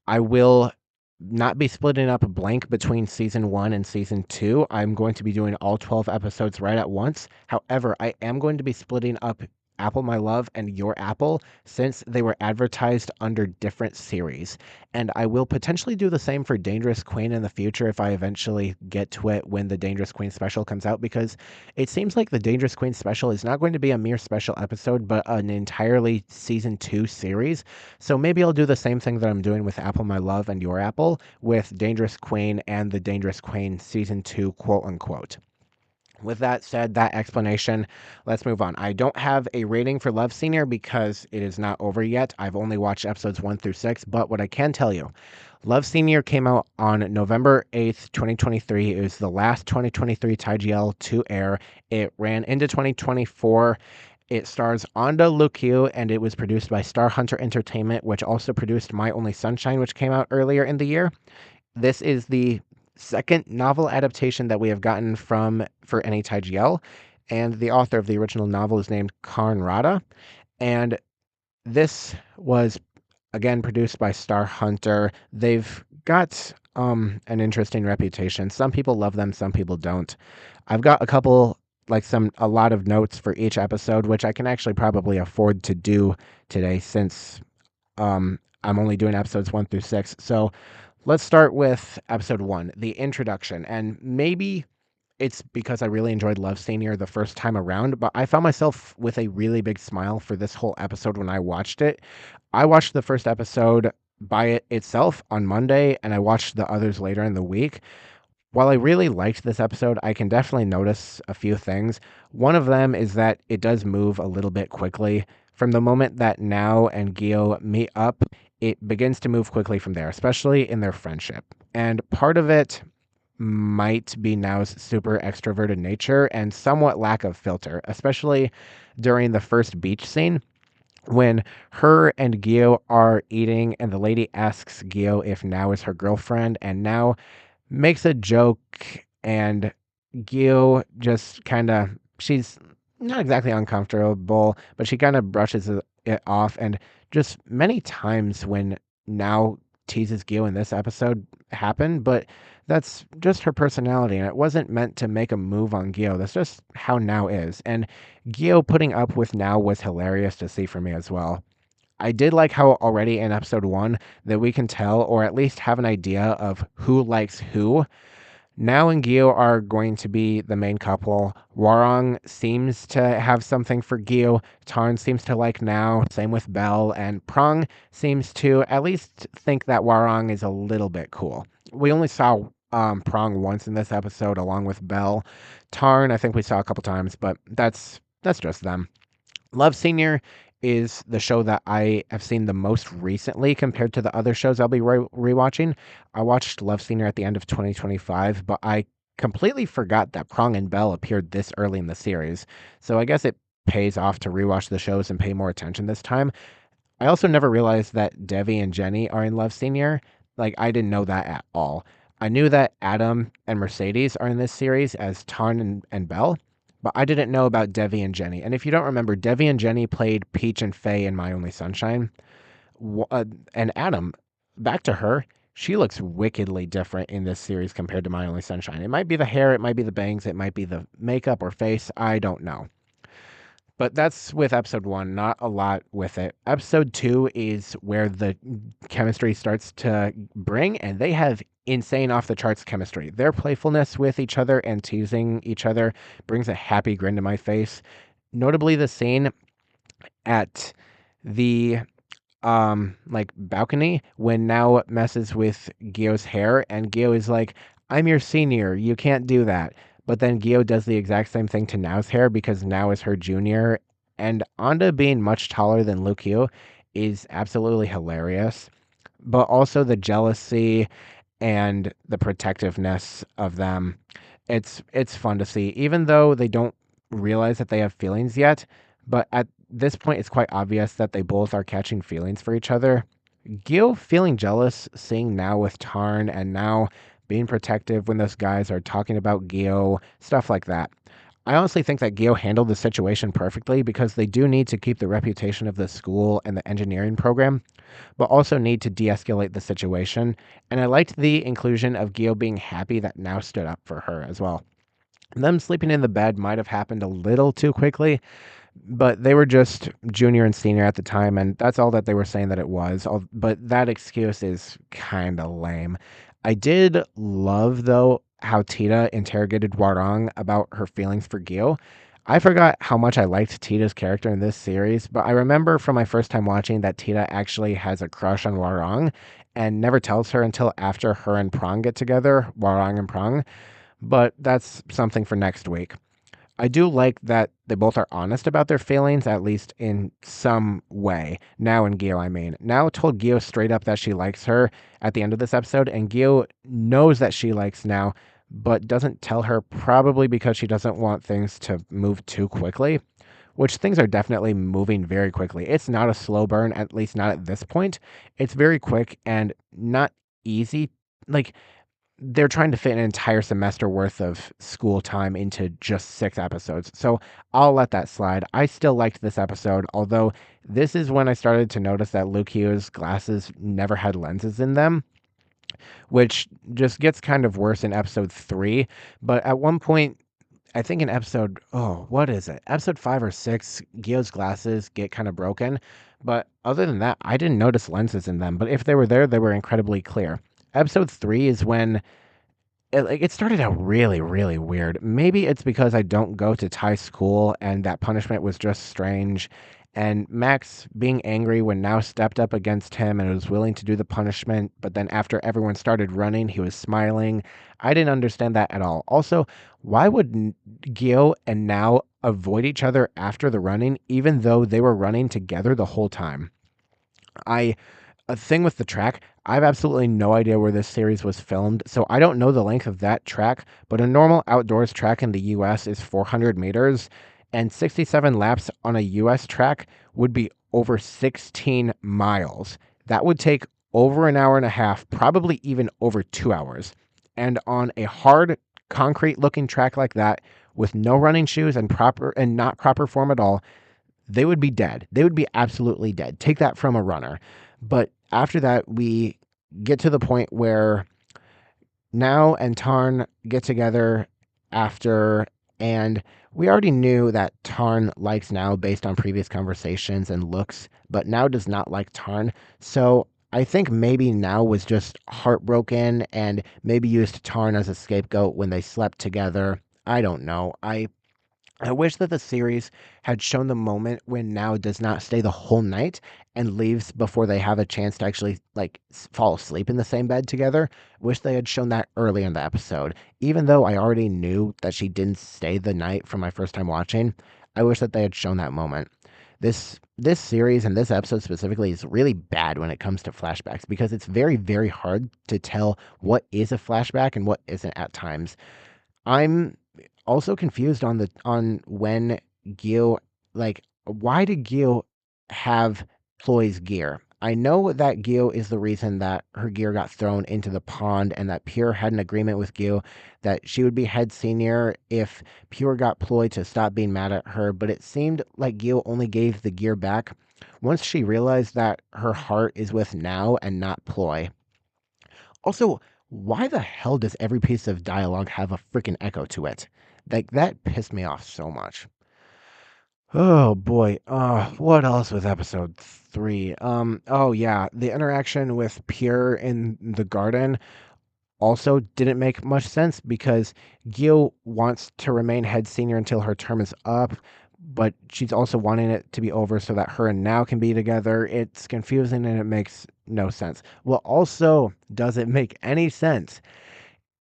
I will not be splitting up a blank between season 1 and season 2. I'm going to be doing all 12 episodes right at once. However, I am going to be splitting up Apple My Love and Your Apple since they were advertised under different series. And I will potentially do the same for Dangerous Queen in the future if I eventually get to it when the Dangerous Queen special comes out, because it seems like the Dangerous Queen special is not going to be a mere special episode, but an entirely season 2 series. So maybe I'll do the same thing that I'm doing with Apple My Love and Your Apple with Dangerous Queen and the Dangerous Queen season 2, quote unquote. With that said, that explanation, let's move on. I don't have a rating for Love Senior because it is not over yet. I've only watched episodes 1 through 6, but what I can tell you, Love Senior came out on November 8th, 2023. It was the last 2023 TGL to air. It ran into 2024. It stars Onda Lukiu, and it was produced by Star Hunter Entertainment, which also produced My Only Sunshine, which came out earlier in the year. This is the second novel adaptation that we have gotten for any TGL, and the author of the original novel is named Karn Rada. And this was again produced by Star Hunter. They've got an interesting reputation. Some people love them, some people don't. I've got a lot of notes for each episode, which I can actually probably afford to do today since I'm only doing episodes 1 through 6. So let's start with episode 1, the introduction. And maybe it's because I really enjoyed Love Senior the first time around, but I found myself with a really big smile for this whole episode when I watched it. I watched the first episode by itself on Monday, and I watched the others later in the week. While I really liked this episode, I can definitely notice a few things. One of them is that it does move a little bit quickly. From the moment that Now and Gyo meet up, it begins to move quickly from there, especially in their friendship. And part of it might be Now's super extroverted nature and somewhat lack of filter, especially during the first beach scene when her and Gyo are eating and the lady asks Gyo if Now is her girlfriend, and Now makes a joke, and Gyo just she's not exactly uncomfortable, but she kind of brushes it off. And just many times when Now teases Gyo in this episode happen, but that's just her personality, and it wasn't meant to make a move on Gyo. That's just how Now is. And Gyo putting up with Now was hilarious to see for me as well. I did like how already in episode 1 that we can tell, or at least have an idea of who likes who. Now and Gyo are going to be the main couple. Warong seems to have something for Gyo. Tarn seems to like Now. Same with Belle. And Prong seems to at least think that Warong is a little bit cool. We only saw Prong once in this episode along with Belle. Tarn, I think we saw a couple times, but that's just them. Love Senior is the show that I have seen the most recently compared to the other shows I'll be rewatching. I watched Love Senior at the end of 2025, but I completely forgot that Prong and Belle appeared this early in the series. So I guess it pays off to rewatch the shows and pay more attention this time. I also never realized that Devi and Jenny are in Love Senior. Like, I didn't know that at all. I knew that Adam and Mercedes are in this series as Tarn and Belle, but I didn't know about Devi and Jenny. And if you don't remember, Devi and Jenny played Peach and Faye in My Only Sunshine. And Adam, back to her. She looks wickedly different in this series compared to My Only Sunshine. It might be the hair, it might be the bangs, it might be the makeup or face. I don't know. But that's with episode one, not a lot with it. Episode two is where the chemistry starts to bring, and they have insane off the charts chemistry. Their playfulness with each other and teasing each other brings a happy grin to my face. Notably, the scene at the like balcony when Now messes with Gio's hair, and Gio is like, I'm your senior, you can't do that. But then Gio does the exact same thing to Now's hair because Now is her junior. And Anda being much taller than Lucio is absolutely hilarious. But also the jealousy and the protectiveness of them. It's fun to see, even though they don't realize that they have feelings yet. But at this point, it's quite obvious that they both are catching feelings for each other. Gil feeling jealous, seeing Now with Tarn, and Now being protective when those guys are talking about Gio, stuff like that. I honestly think that Gio handled the situation perfectly because they do need to keep the reputation of the school and the engineering program, but also need to de-escalate the situation. And I liked the inclusion of Gio being happy that Now stood up for her as well. Them sleeping in the bed might have happened a little too quickly, but they were just junior and senior at the time, and that's all that they were saying that it was. But that excuse is kind of lame. I did love, though, how Tita interrogated Warong about her feelings for Gil. I forgot how much I liked Tita's character in this series, but I remember from my first time watching that Tita actually has a crush on Warong and never tells her until after her and Prong get together, Warong and Prong. But that's something for next week. I do like that they both are honest about their feelings, at least in some way. Now and Gio, I mean. Now told Gio straight up that she likes her at the end of this episode, and Gio knows that she likes Now, but doesn't tell her, probably because she doesn't want things to move too quickly, which things are definitely moving very quickly. It's not a slow burn, at least not at this point. It's very quick and not easy. Like, they're trying to fit an entire semester worth of school time into just 6 episodes. So I'll let that slide. I still liked this episode, although this is when I started to notice that Lukio's glasses never had lenses in them, which just gets kind of worse in episode 3. But at one point, I think in episode, oh, what is it? Episode 5 or 6, Gio's glasses get kind of broken. But other than that, I didn't notice lenses in them. But if they were there, they were incredibly clear. Episode 3 is when it started out really, really weird. Maybe it's because I don't go to Thai school and that punishment was just strange. And Max being angry when Now stepped up against him and was willing to do the punishment, but then after everyone started running, he was smiling. I didn't understand that at all. Also, why would Gio and Now avoid each other after the running, even though they were running together the whole time? I A thing with the track, I have absolutely no idea where this series was filmed, so I don't know the length of that track, but a normal outdoors track in the US is 400 meters, and 67 laps on a US track would be over 16 miles. That would take over an hour and a half, probably even over 2 hours. And on a hard concrete looking track like that, with no running shoes and not proper form at all, they would be dead. They would be absolutely dead. Take that from a runner. But after that, we get to the point where Now and Tarn get together after, and we already knew that Tarn likes Now based on previous conversations and looks, but Now does not like Tarn. So I think maybe Now was just heartbroken and maybe used Tarn as a scapegoat when they slept together. I don't know. I wish that the series had shown the moment when Now does not stay the whole night and leaves before they have a chance to actually fall asleep in the same bed together. Wish they had shown that early in the episode. Even though I already knew that she didn't stay the night from my first time watching, I wish that they had shown that moment. This series and this episode specifically is really bad when it comes to flashbacks because it's very, very hard to tell what is a flashback and what isn't at times. I'm also confused on when Gil, like, why did Gil have Ploy's gear? I know that Gyo is the reason that her gear got thrown into the pond and that Pure had an agreement with Gyo that she would be head senior if Pure got Ploy to stop being mad at her, but it seemed like Gyo only gave the gear back once she realized that her heart is with Now and not Ploy. Also, why the hell does every piece of dialogue have a freaking echo to it? Like, that pissed me off so much. Oh boy. What else with episode 3? Oh yeah, the interaction with Pierre in the garden also didn't make much sense because Gil wants to remain head senior until her term is up, but she's also wanting it to be over so that her and Now can be together. It's confusing and it makes no sense. What also doesn't make any sense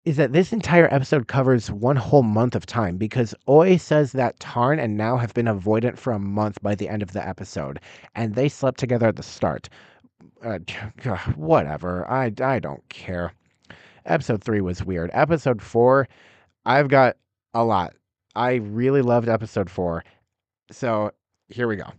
is that this entire episode covers one whole month of time because Oi says that Tarn and Now have been avoidant for a month by the end of the episode, and they slept together at the start. Uh, Whatever. I don't care. Episode 3 was weird. Episode 4, I've got a lot. I really loved episode 4. So here we go.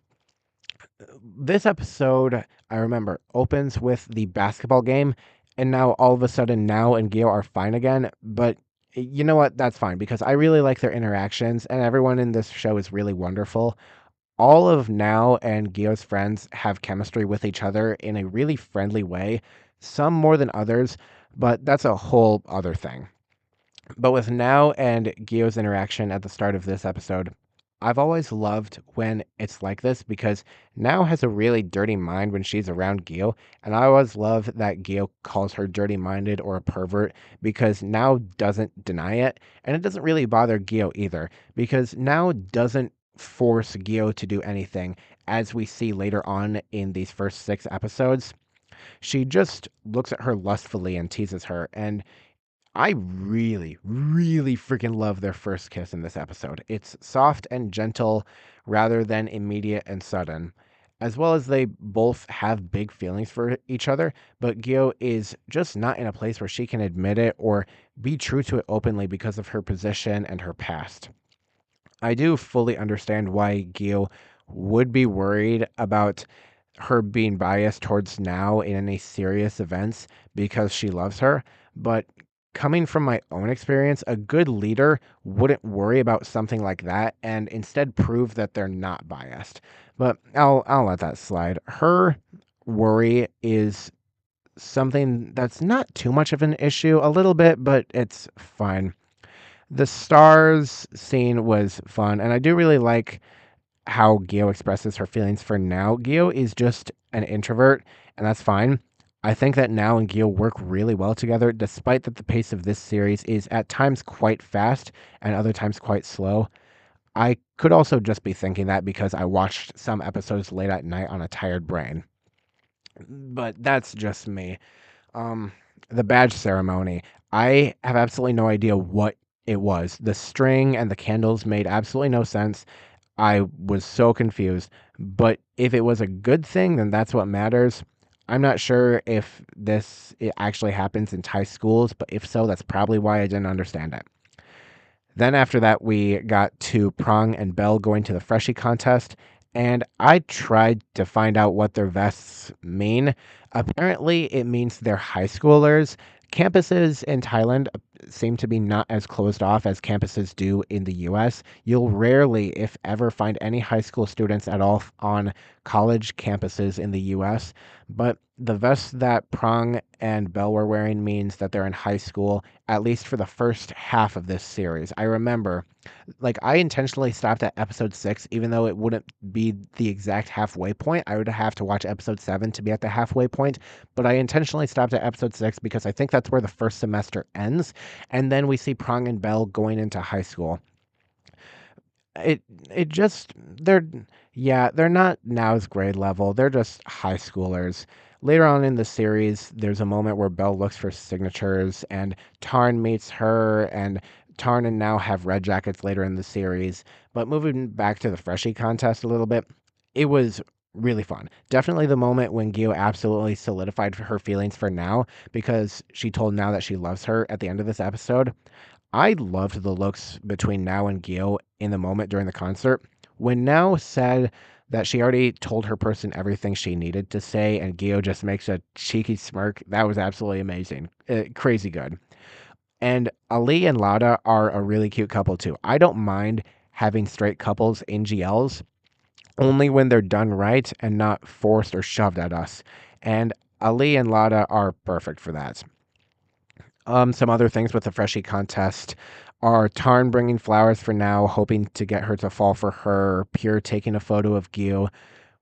This episode, I remember, opens with the basketball game, and now all of a sudden, Now and Gale are fine again. But you know what? That's fine because I really like their interactions, and everyone in this show is really wonderful. All of Now and Gio's friends have chemistry with each other in a really friendly way, some more than others, but that's a whole other thing. But with Now and Gio's interaction at the start of this episode, I've always loved when it's like this because Now has a really dirty mind when she's around Gio, and I always love that Gio calls her dirty minded or a pervert because Now doesn't deny it, and it doesn't really bother Gio either because Now doesn't force Gio to do anything, as we see later on in these first 6 episodes. She just looks at her lustfully and teases her, and I really, really freaking love their first kiss in this episode. It's soft and gentle rather than immediate and sudden. As well as they both have big feelings for each other, but Gyo is just not in a place where she can admit it or be true to it openly because of her position and her past. I do fully understand why Gyo would be worried about her being biased towards Now in any serious events because she loves her, but coming from my own experience, a good leader wouldn't worry about something like that and instead prove that they're not biased. But I'll let that slide. Her worry is something that's not too much of an issue, a little bit, but it's fine. The stars scene was fun, and I do really like how Gio expresses her feelings for Now. Gio is just an introvert, and that's fine. I think that Now and Gio work really well together, despite that the pace of this series is at times quite fast and other times quite slow. I could also just be thinking that because I watched some episodes late at night on a tired brain. But that's just me. Um, the badge ceremony. I have absolutely no idea what it was. The string and the candles made absolutely no sense. I was so confused. But if it was a good thing, then that's what matters. I'm not sure if it actually happens in Thai schools, but if so, that's probably why I didn't understand it. Then after that, we got to Prong and Bell going to the Freshie contest, and I tried to find out what their vests mean. Apparently, it means they're high schoolers. Campuses in Thailand seem to be not as closed off as campuses do in the US. You'll rarely, if ever, find any high school students at all on college campuses in the US. But the vest that Prong and Bell were wearing means that they're in high school, at least for the first half of this series. I remember, like, I intentionally stopped at episode 6, even though it wouldn't be the exact halfway point. I would have to watch episode 7 to be at the halfway point, but I intentionally stopped at episode 6 because I think that's where the first semester ends, and then we see Prong and Bell going into high school. It it just they're not Now's grade level. They're just high schoolers. Later on in the series, there's a moment where Belle looks for signatures and Tarn meets her and Tarn and Now have red jackets later in the series. But moving back to the freshie contest a little bit, it was really fun. Definitely the moment when Gio absolutely solidified her feelings for Now because she told Now that she loves her at the end of this episode. I loved the looks between Now and Gio in the moment during the concert. When Now said that she already told her person everything she needed to say, and Gio just makes a cheeky smirk. That was absolutely amazing. Crazy good. And Ali and Lada are a really cute couple too. I don't mind having straight couples in GLs, only when they're done right and not forced or shoved at us. And Ali and Lada are perfect for that. Some other things with the freshie contest are Tarn bringing flowers for now, hoping to get her to fall for her. Pure taking a photo of Gil,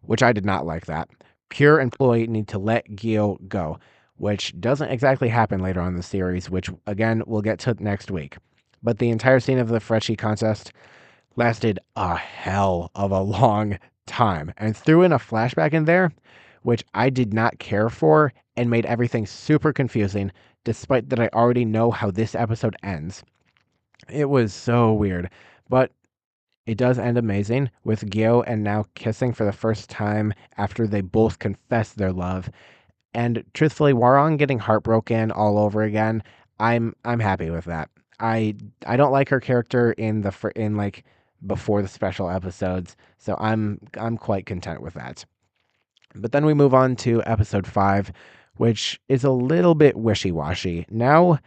which I did not like that. Pure and Ploy need to let Gil go, which doesn't exactly happen later on in the series, which again we'll get to next week. But the entire scene of the freshie contest lasted a hell of a long time and threw in a flashback in there, which I did not care for and made everything super confusing, despite that I already know how this episode ends. It was so weird, but it does end amazing with Gyo and now kissing for the first time after they both confess their love. And truthfully, Warong getting heartbroken all over again. I'm happy with that. I I don't like her character in in like before the special episodes, so I'm quite content with that. But then we move on to episode 5, which is a little bit wishy-washy. Now,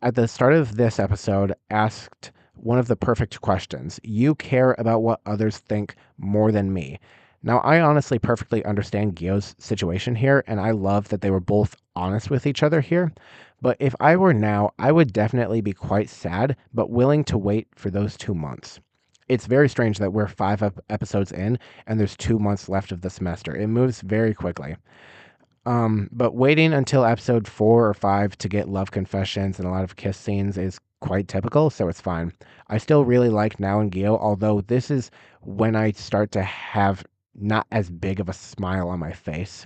at the start of this episode, asked one of the perfect questions. You care about what others think more than me. Now, I honestly perfectly understand Gio's situation here, and I love that they were both honest with each other here. But if I were now, I would definitely be quite sad, but willing to wait for those 2 months. It's very strange that we're five episodes in and there's 2 months left of the semester. It moves very quickly. But waiting until episode 4 or 5 to get love confessions and a lot of kiss scenes is quite typical, so it's fine. I still really like Now and Gio, although this is when I start to have not as big of a smile on my face.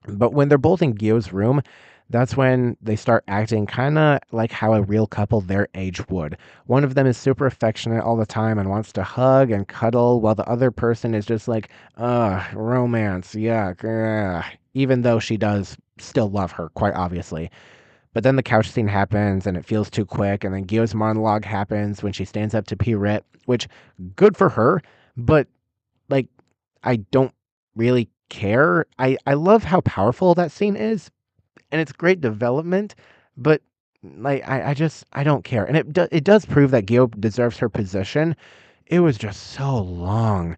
But when they're both in Gio's room, that's when they start acting kind of like how a real couple their age would. One of them is super affectionate all the time and wants to hug and cuddle, while the other person is just like, romance, yuck, even though she does still love her, quite obviously. But then the couch scene happens and it feels too quick, and then Gio's monologue happens when she stands up to P. Rit, which, good for her, but like, I don't really care. I love how powerful that scene is, and it's great development, but like I don't care. And it does prove that Gio deserves her position. It was just so long.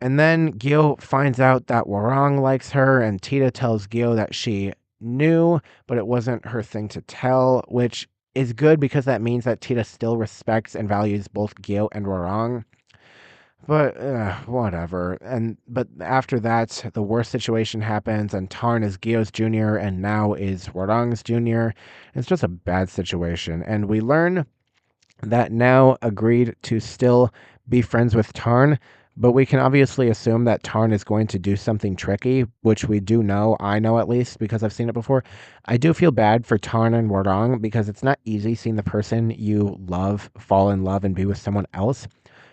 And then Gio finds out that Warang likes her, and Tita tells Gio that she knew, but it wasn't her thing to tell, which is good because that means that Tita still respects and values both Gio and Warang. But whatever. But after that, the worst situation happens, and Tarn is Gio's junior, and now is Warang's junior. It's just a bad situation, and we learn that Now agreed to still be friends with Tarn, but we can obviously assume that Tarn is going to do something tricky, which we do know. I know at least because I've seen it before. I do feel bad for Tarn and Warang because it's not easy seeing the person you love fall in love and be with someone else,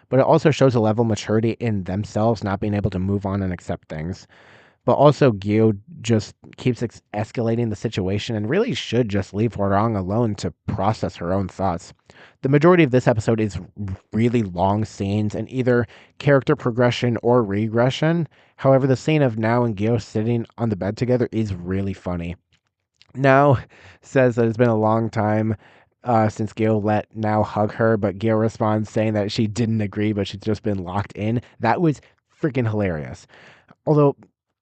but it also shows a level of maturity in themselves not being able to move on and accept things. But also, Gyu just keeps escalating the situation and really should just leave Hwarang alone to process her own thoughts. The majority of this episode is really long scenes and either character progression or regression. However, the scene of Now and Gyo sitting on the bed together is really funny. Now says that it's been a long time since Gyo let Now hug her, but Gyo responds saying that she didn't agree, but she's just been locked in. That was freaking hilarious. Although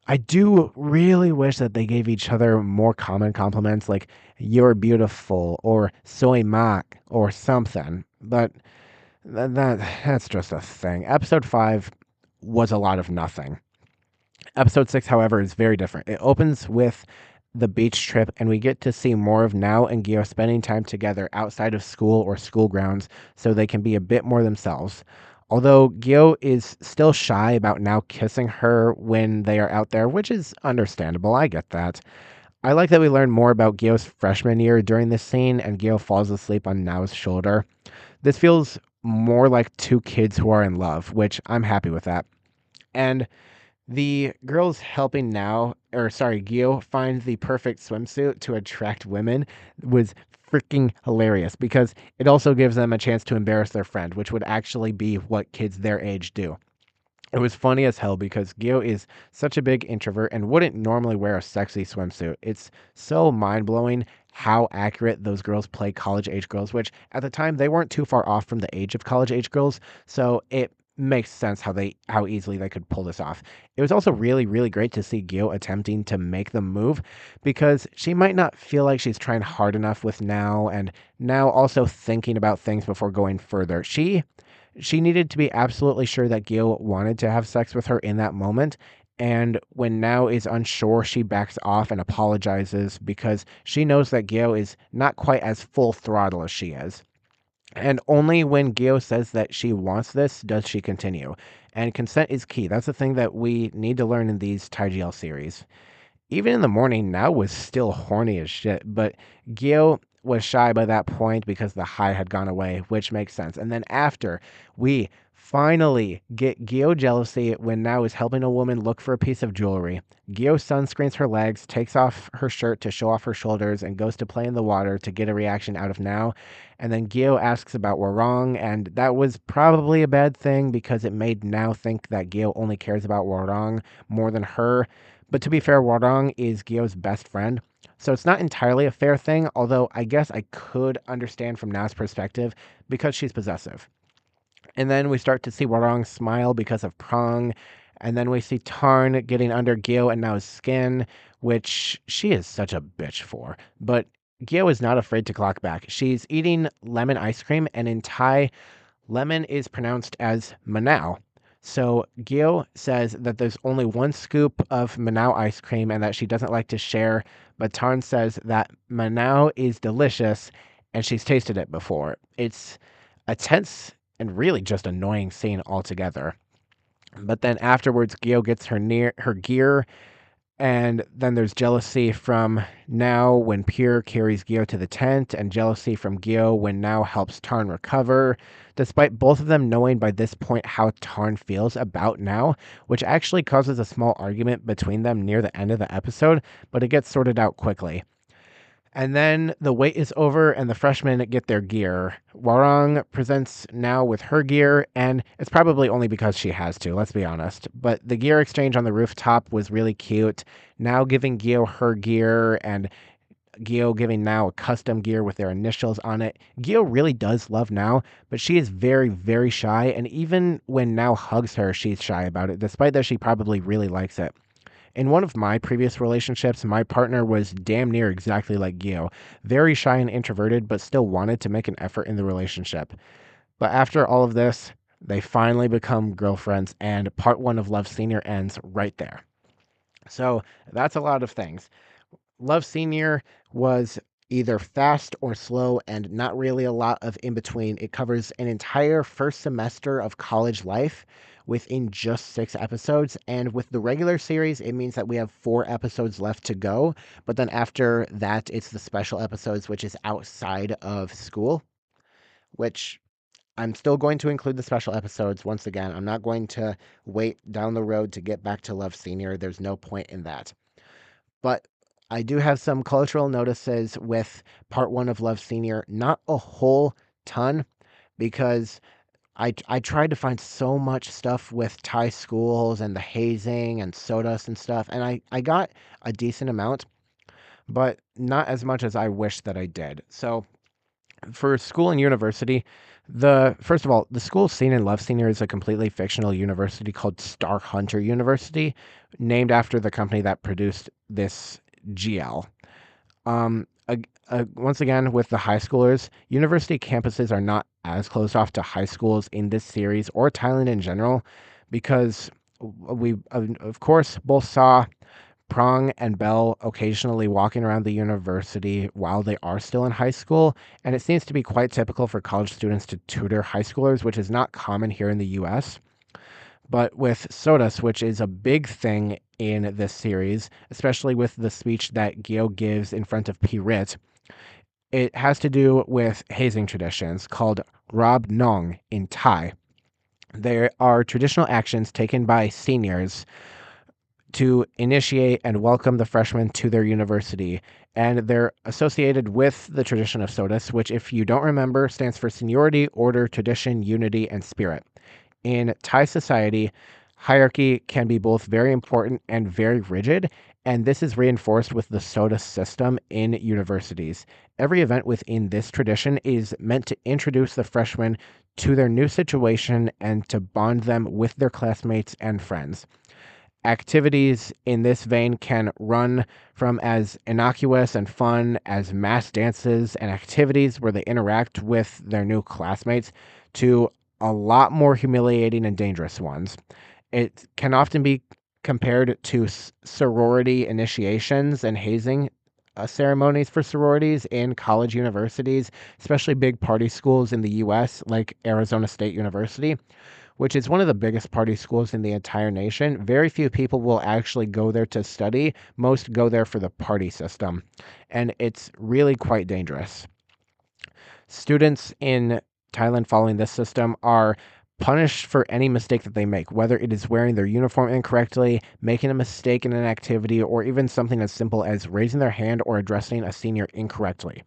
I do really wish that they gave each other more common compliments like "you're beautiful" or "soy mak" or something. But that's just a thing. Episode 5 was a lot of nothing. Episode 6, however, is very different. It opens with the beach trip, and we get to see more of Now and Gio spending time together outside of school or school grounds so they can be a bit more themselves. Although Gio is still shy about Now kissing her when they are out there, which is understandable. I get that. I like that we learn more about Gio's freshman year during this scene, and Gio falls asleep on Now's shoulder. This feels more like two kids who are in love, which I'm happy with that. And the girls helping Gio find the perfect swimsuit to attract women was freaking hilarious because it also gives them a chance to embarrass their friend, which would actually be what kids their age do. It was funny as hell because Gio is such a big introvert and wouldn't normally wear a sexy swimsuit. It's so mind blowing how accurate those girls play college age girls, which at the time they weren't too far off from the age of college age girls. So it makes sense how easily they could pull this off. It was also really, really great to see Gio attempting to make the move because she might not feel like she's trying hard enough with Now, and now also thinking about things before going further. She needed to be absolutely sure that Gil wanted to have sex with her in that moment. And when Now is unsure, she backs off and apologizes because she knows that Gil is not quite as full throttle as she is. And only when Gio says that she wants this does she continue. And consent is key. That's the thing that we need to learn in these TGL series. Even in the morning, Now was still horny as shit, but Gio was shy by that point because the high had gone away, which makes sense. And then after, we finally get Gio jealousy when Now is helping a woman look for a piece of jewelry. Gio sunscreens her legs, takes off her shirt to show off her shoulders, and goes to play in the water to get a reaction out of Now. And then Gio asks about Warong, and that was probably a bad thing because it made Now think that Gio only cares about Warong more than her. But to be fair, Warong is Gio's best friend, so it's not entirely a fair thing, although I guess I could understand from Nao's perspective because she's possessive. And then we start to see Warong smile because of Prong, and then we see Tarn getting under Gio and Nao's skin, which she is such a bitch for. But Gio is not afraid to clock back. She's eating lemon ice cream, and in Thai, lemon is pronounced as Manao. So Gio says that there's only one scoop of Manao ice cream and that she doesn't like to share, but Tarn says that Manao is delicious and she's tasted it before. It's a tense and really just annoying scene altogether. But then afterwards, Gio gets her gear, and then there's jealousy from Now when Pure carries Gio to the tent, and jealousy from Gio when Now helps Tarn recover, despite both of them knowing by this point how Tarn feels about Now, which actually causes a small argument between them near the end of the episode, but it gets sorted out quickly. And then the wait is over and the freshmen get their gear. Warong presents Now with her gear, and it's probably only because she has to, let's be honest. But the gear exchange on the rooftop was really cute. Now giving Gio her gear and Gio giving Now a custom gear with their initials on it. Gio really does love Now, but she is very, very shy, and even when Now hugs her, she's shy about it, despite that she probably really likes it. In one of my previous relationships, my partner was damn near exactly like Gio, very shy and introverted, but still wanted to make an effort in the relationship. But after all of this, they finally become girlfriends, and part one of Love Senior ends right there. So that's a lot of things. Love Senior was either fast or slow and not really a lot of in between. It covers an entire first semester of college life within just 6 episodes. And with the regular series, it means that we have 4 episodes left to go. But then after that, it's the special episodes, which is outside of school, which I'm still going to include the special episodes. Once again, I'm not going to wait down the road to get back to Love Senior. There's no point in that. But I do have some cultural notices with part one of Love Senior. Not a whole ton because I tried to find so much stuff with Thai schools and the hazing and SOTUS and stuff, and I got a decent amount, but not as much as I wish that I did. So for school and university, the first of all, the school scene in Love Senior is a completely fictional university called Star Hunter University, named after the company that produced this GL. Once again, with the high schoolers, university campuses are not as closed off to high schools in this series or Thailand in general, because we, of course, both saw Prong and Bell occasionally walking around the university while they are still in high school, and it seems to be quite typical for college students to tutor high schoolers, which is not common here in the US. But with SOTUS, which is a big thing in this series, especially with the speech that Gio gives in front of Pirit, it has to do with hazing traditions called Rob Nong in Thai. There are traditional actions taken by seniors to initiate and welcome the freshmen to their university. And they're associated with the tradition of SOTUS, which, if you don't remember, stands for seniority, order, tradition, unity, and spirit. In Thai society, Hierarchy can be both very important and very rigid, and this is reinforced with the SOTUS system in universities. Every event within this tradition is meant to introduce the freshmen to their new situation and to bond them with their classmates and friends. Activities in this vein can run from as innocuous and fun as mass dances and activities where they interact with their new classmates to a lot more humiliating and dangerous ones. It can often be compared to sorority initiations and hazing ceremonies for sororities in college universities, especially big party schools in the US, like Arizona State University, which is one of the biggest party schools in the entire nation. Very few people will actually go there to study. Most go there for the party system, and it's really quite dangerous. Students in Thailand following this system are punished for any mistake that they make, whether it is wearing their uniform incorrectly, making a mistake in an activity, or even something as simple as raising their hand or addressing a senior incorrectly.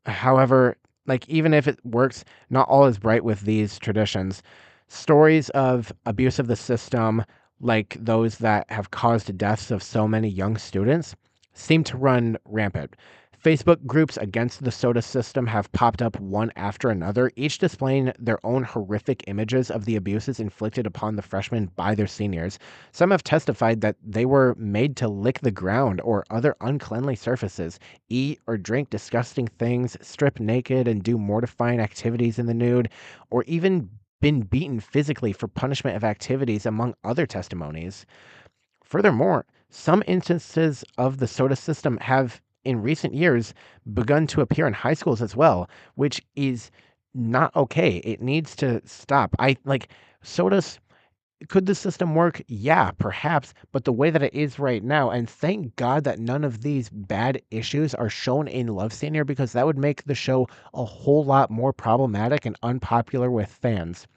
However, like even if it works, not all is bright with these traditions. Stories of abuse of the system, like those that have caused deaths of so many young students, seem to run rampant. Facebook groups against the SOTA system have popped up one after another, each displaying their own horrific images of the abuses inflicted upon the freshmen by their seniors. Some have testified that they were made to lick the ground or other uncleanly surfaces, eat or drink disgusting things, strip naked and do mortifying activities in the nude, or even been beaten physically for punishment of activities, among other testimonies. Furthermore, some instances of the SOTA system have, in recent years, begun to appear in high schools as well, which is not okay. It needs to stop. I like SOTUS. Could the system work? Yeah, perhaps, but the way that it is right now, and thank God that none of these bad issues are shown in Love Senior, because that would make the show a whole lot more problematic and unpopular with fans.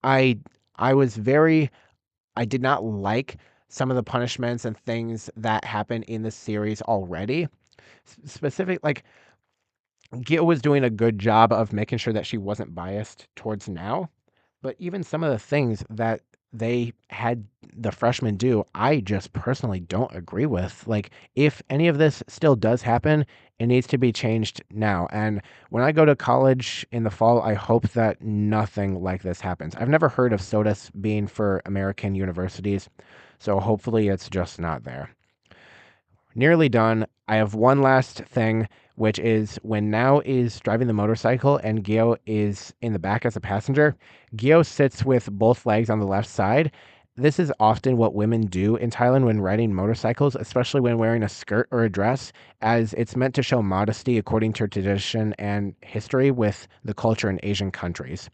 I I was very I did not like some of the punishments and things that happen in the series already. Specific, like Gil was doing a good job of making sure that she wasn't biased towards now, but even some of the things that they had the freshmen do, I just personally don't agree with. Like, if any of this still does happen, it needs to be changed now. And when I go to college in the fall, I hope that nothing like this happens. I've never heard of SOTUS being for American universities, so hopefully it's just not there. Nearly done. I have one last thing, which is when Now is driving the motorcycle and Gyo is in the back as a passenger, Gyo sits with both legs on the left side. This is often what women do in Thailand when riding motorcycles, especially when wearing a skirt or a dress, as it's meant to show modesty according to tradition and history with the culture in Asian countries.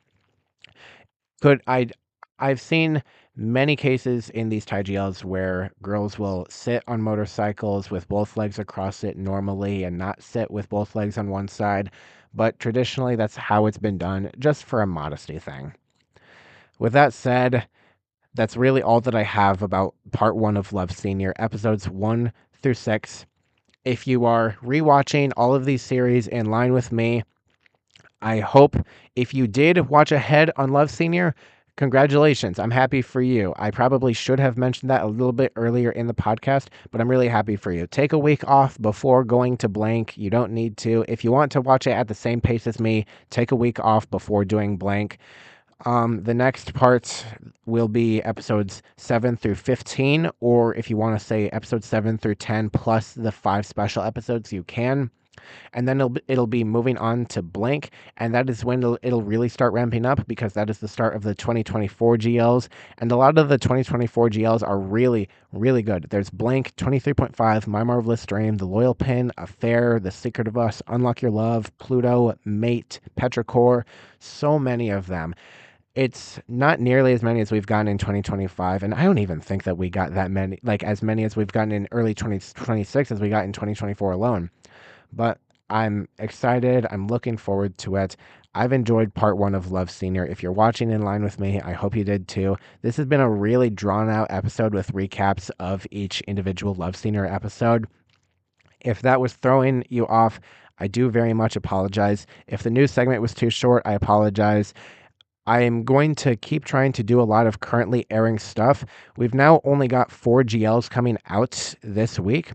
Could I've seen many cases in these Thai GLs where girls will sit on motorcycles with both legs across it normally and not sit with both legs on one side, but traditionally that's how it's been done, just for a modesty thing. With that said, that's really all that I have about part one of Love Senior, episodes 1 through 6. If you are rewatching all of these series in line with me, I hope if you did watch ahead on Love Senior, congratulations. I'm happy for you. I probably should have mentioned that a little bit earlier in the podcast, but I'm really happy for you. Take a week off before going to blank. You don't need to. If you want to watch it at the same pace as me, take a week off before doing blank. The next part will be episodes 7 through 15, or if you want to say episodes 7 through 10 plus the 5 special episodes, you can. And then it'll be moving on to blank, and that is when it'll really start ramping up, because that is the start of the 2024 GLs, and a lot of the 2024 GLs are really, really good. There's blank, 23.5, My Marvelous Dream, The Loyal Pin, Affair, The Secret of Us, Unlock Your Love, Pluto, Mate, Petrichor, so many of them. It's not nearly as many as we've gotten in 2025, and I don't even think that we got that many, like as many as we've gotten in early 2026 as we got in 2024 alone. But I'm excited. I'm looking forward to it. I've enjoyed part one of Love Senior. If you're watching in line with me, I hope you did too. This has been a really drawn out episode with recaps of each individual Love Senior episode. If that was throwing you off, I do very much apologize. If the news segment was too short, I apologize. I'm going to keep trying to do a lot of currently airing stuff. We've now only got 4 GLs coming out this week.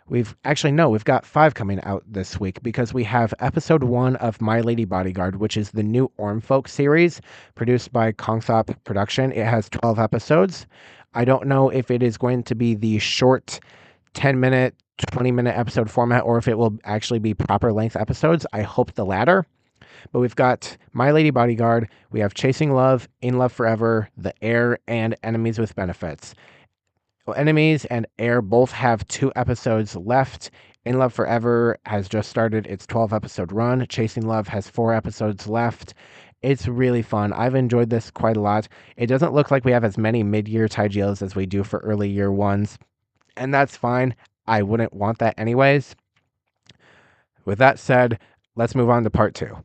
We've got 5 coming out this week because we have episode 1 of My Lady Bodyguard, which is the new Ormfolk series produced by Kongthop Production. It has 12 episodes. I don't know if it is going to be the short 10-minute, 20-minute episode format or if it will actually be proper length episodes. I hope the latter. But we've got My Lady Bodyguard, we have Chasing Love, In Love Forever, The Heir, and Enemies with Benefits. Well, Enemies and Heir both have 2 episodes left. In Love Forever has just started its 12-episode run. Chasing Love has 4 episodes left. It's really fun. I've enjoyed this quite a lot. It doesn't look like we have as many mid-year TIGLs as we do for early year ones, and that's fine. I wouldn't want that anyways. With that said, let's move on to part 2.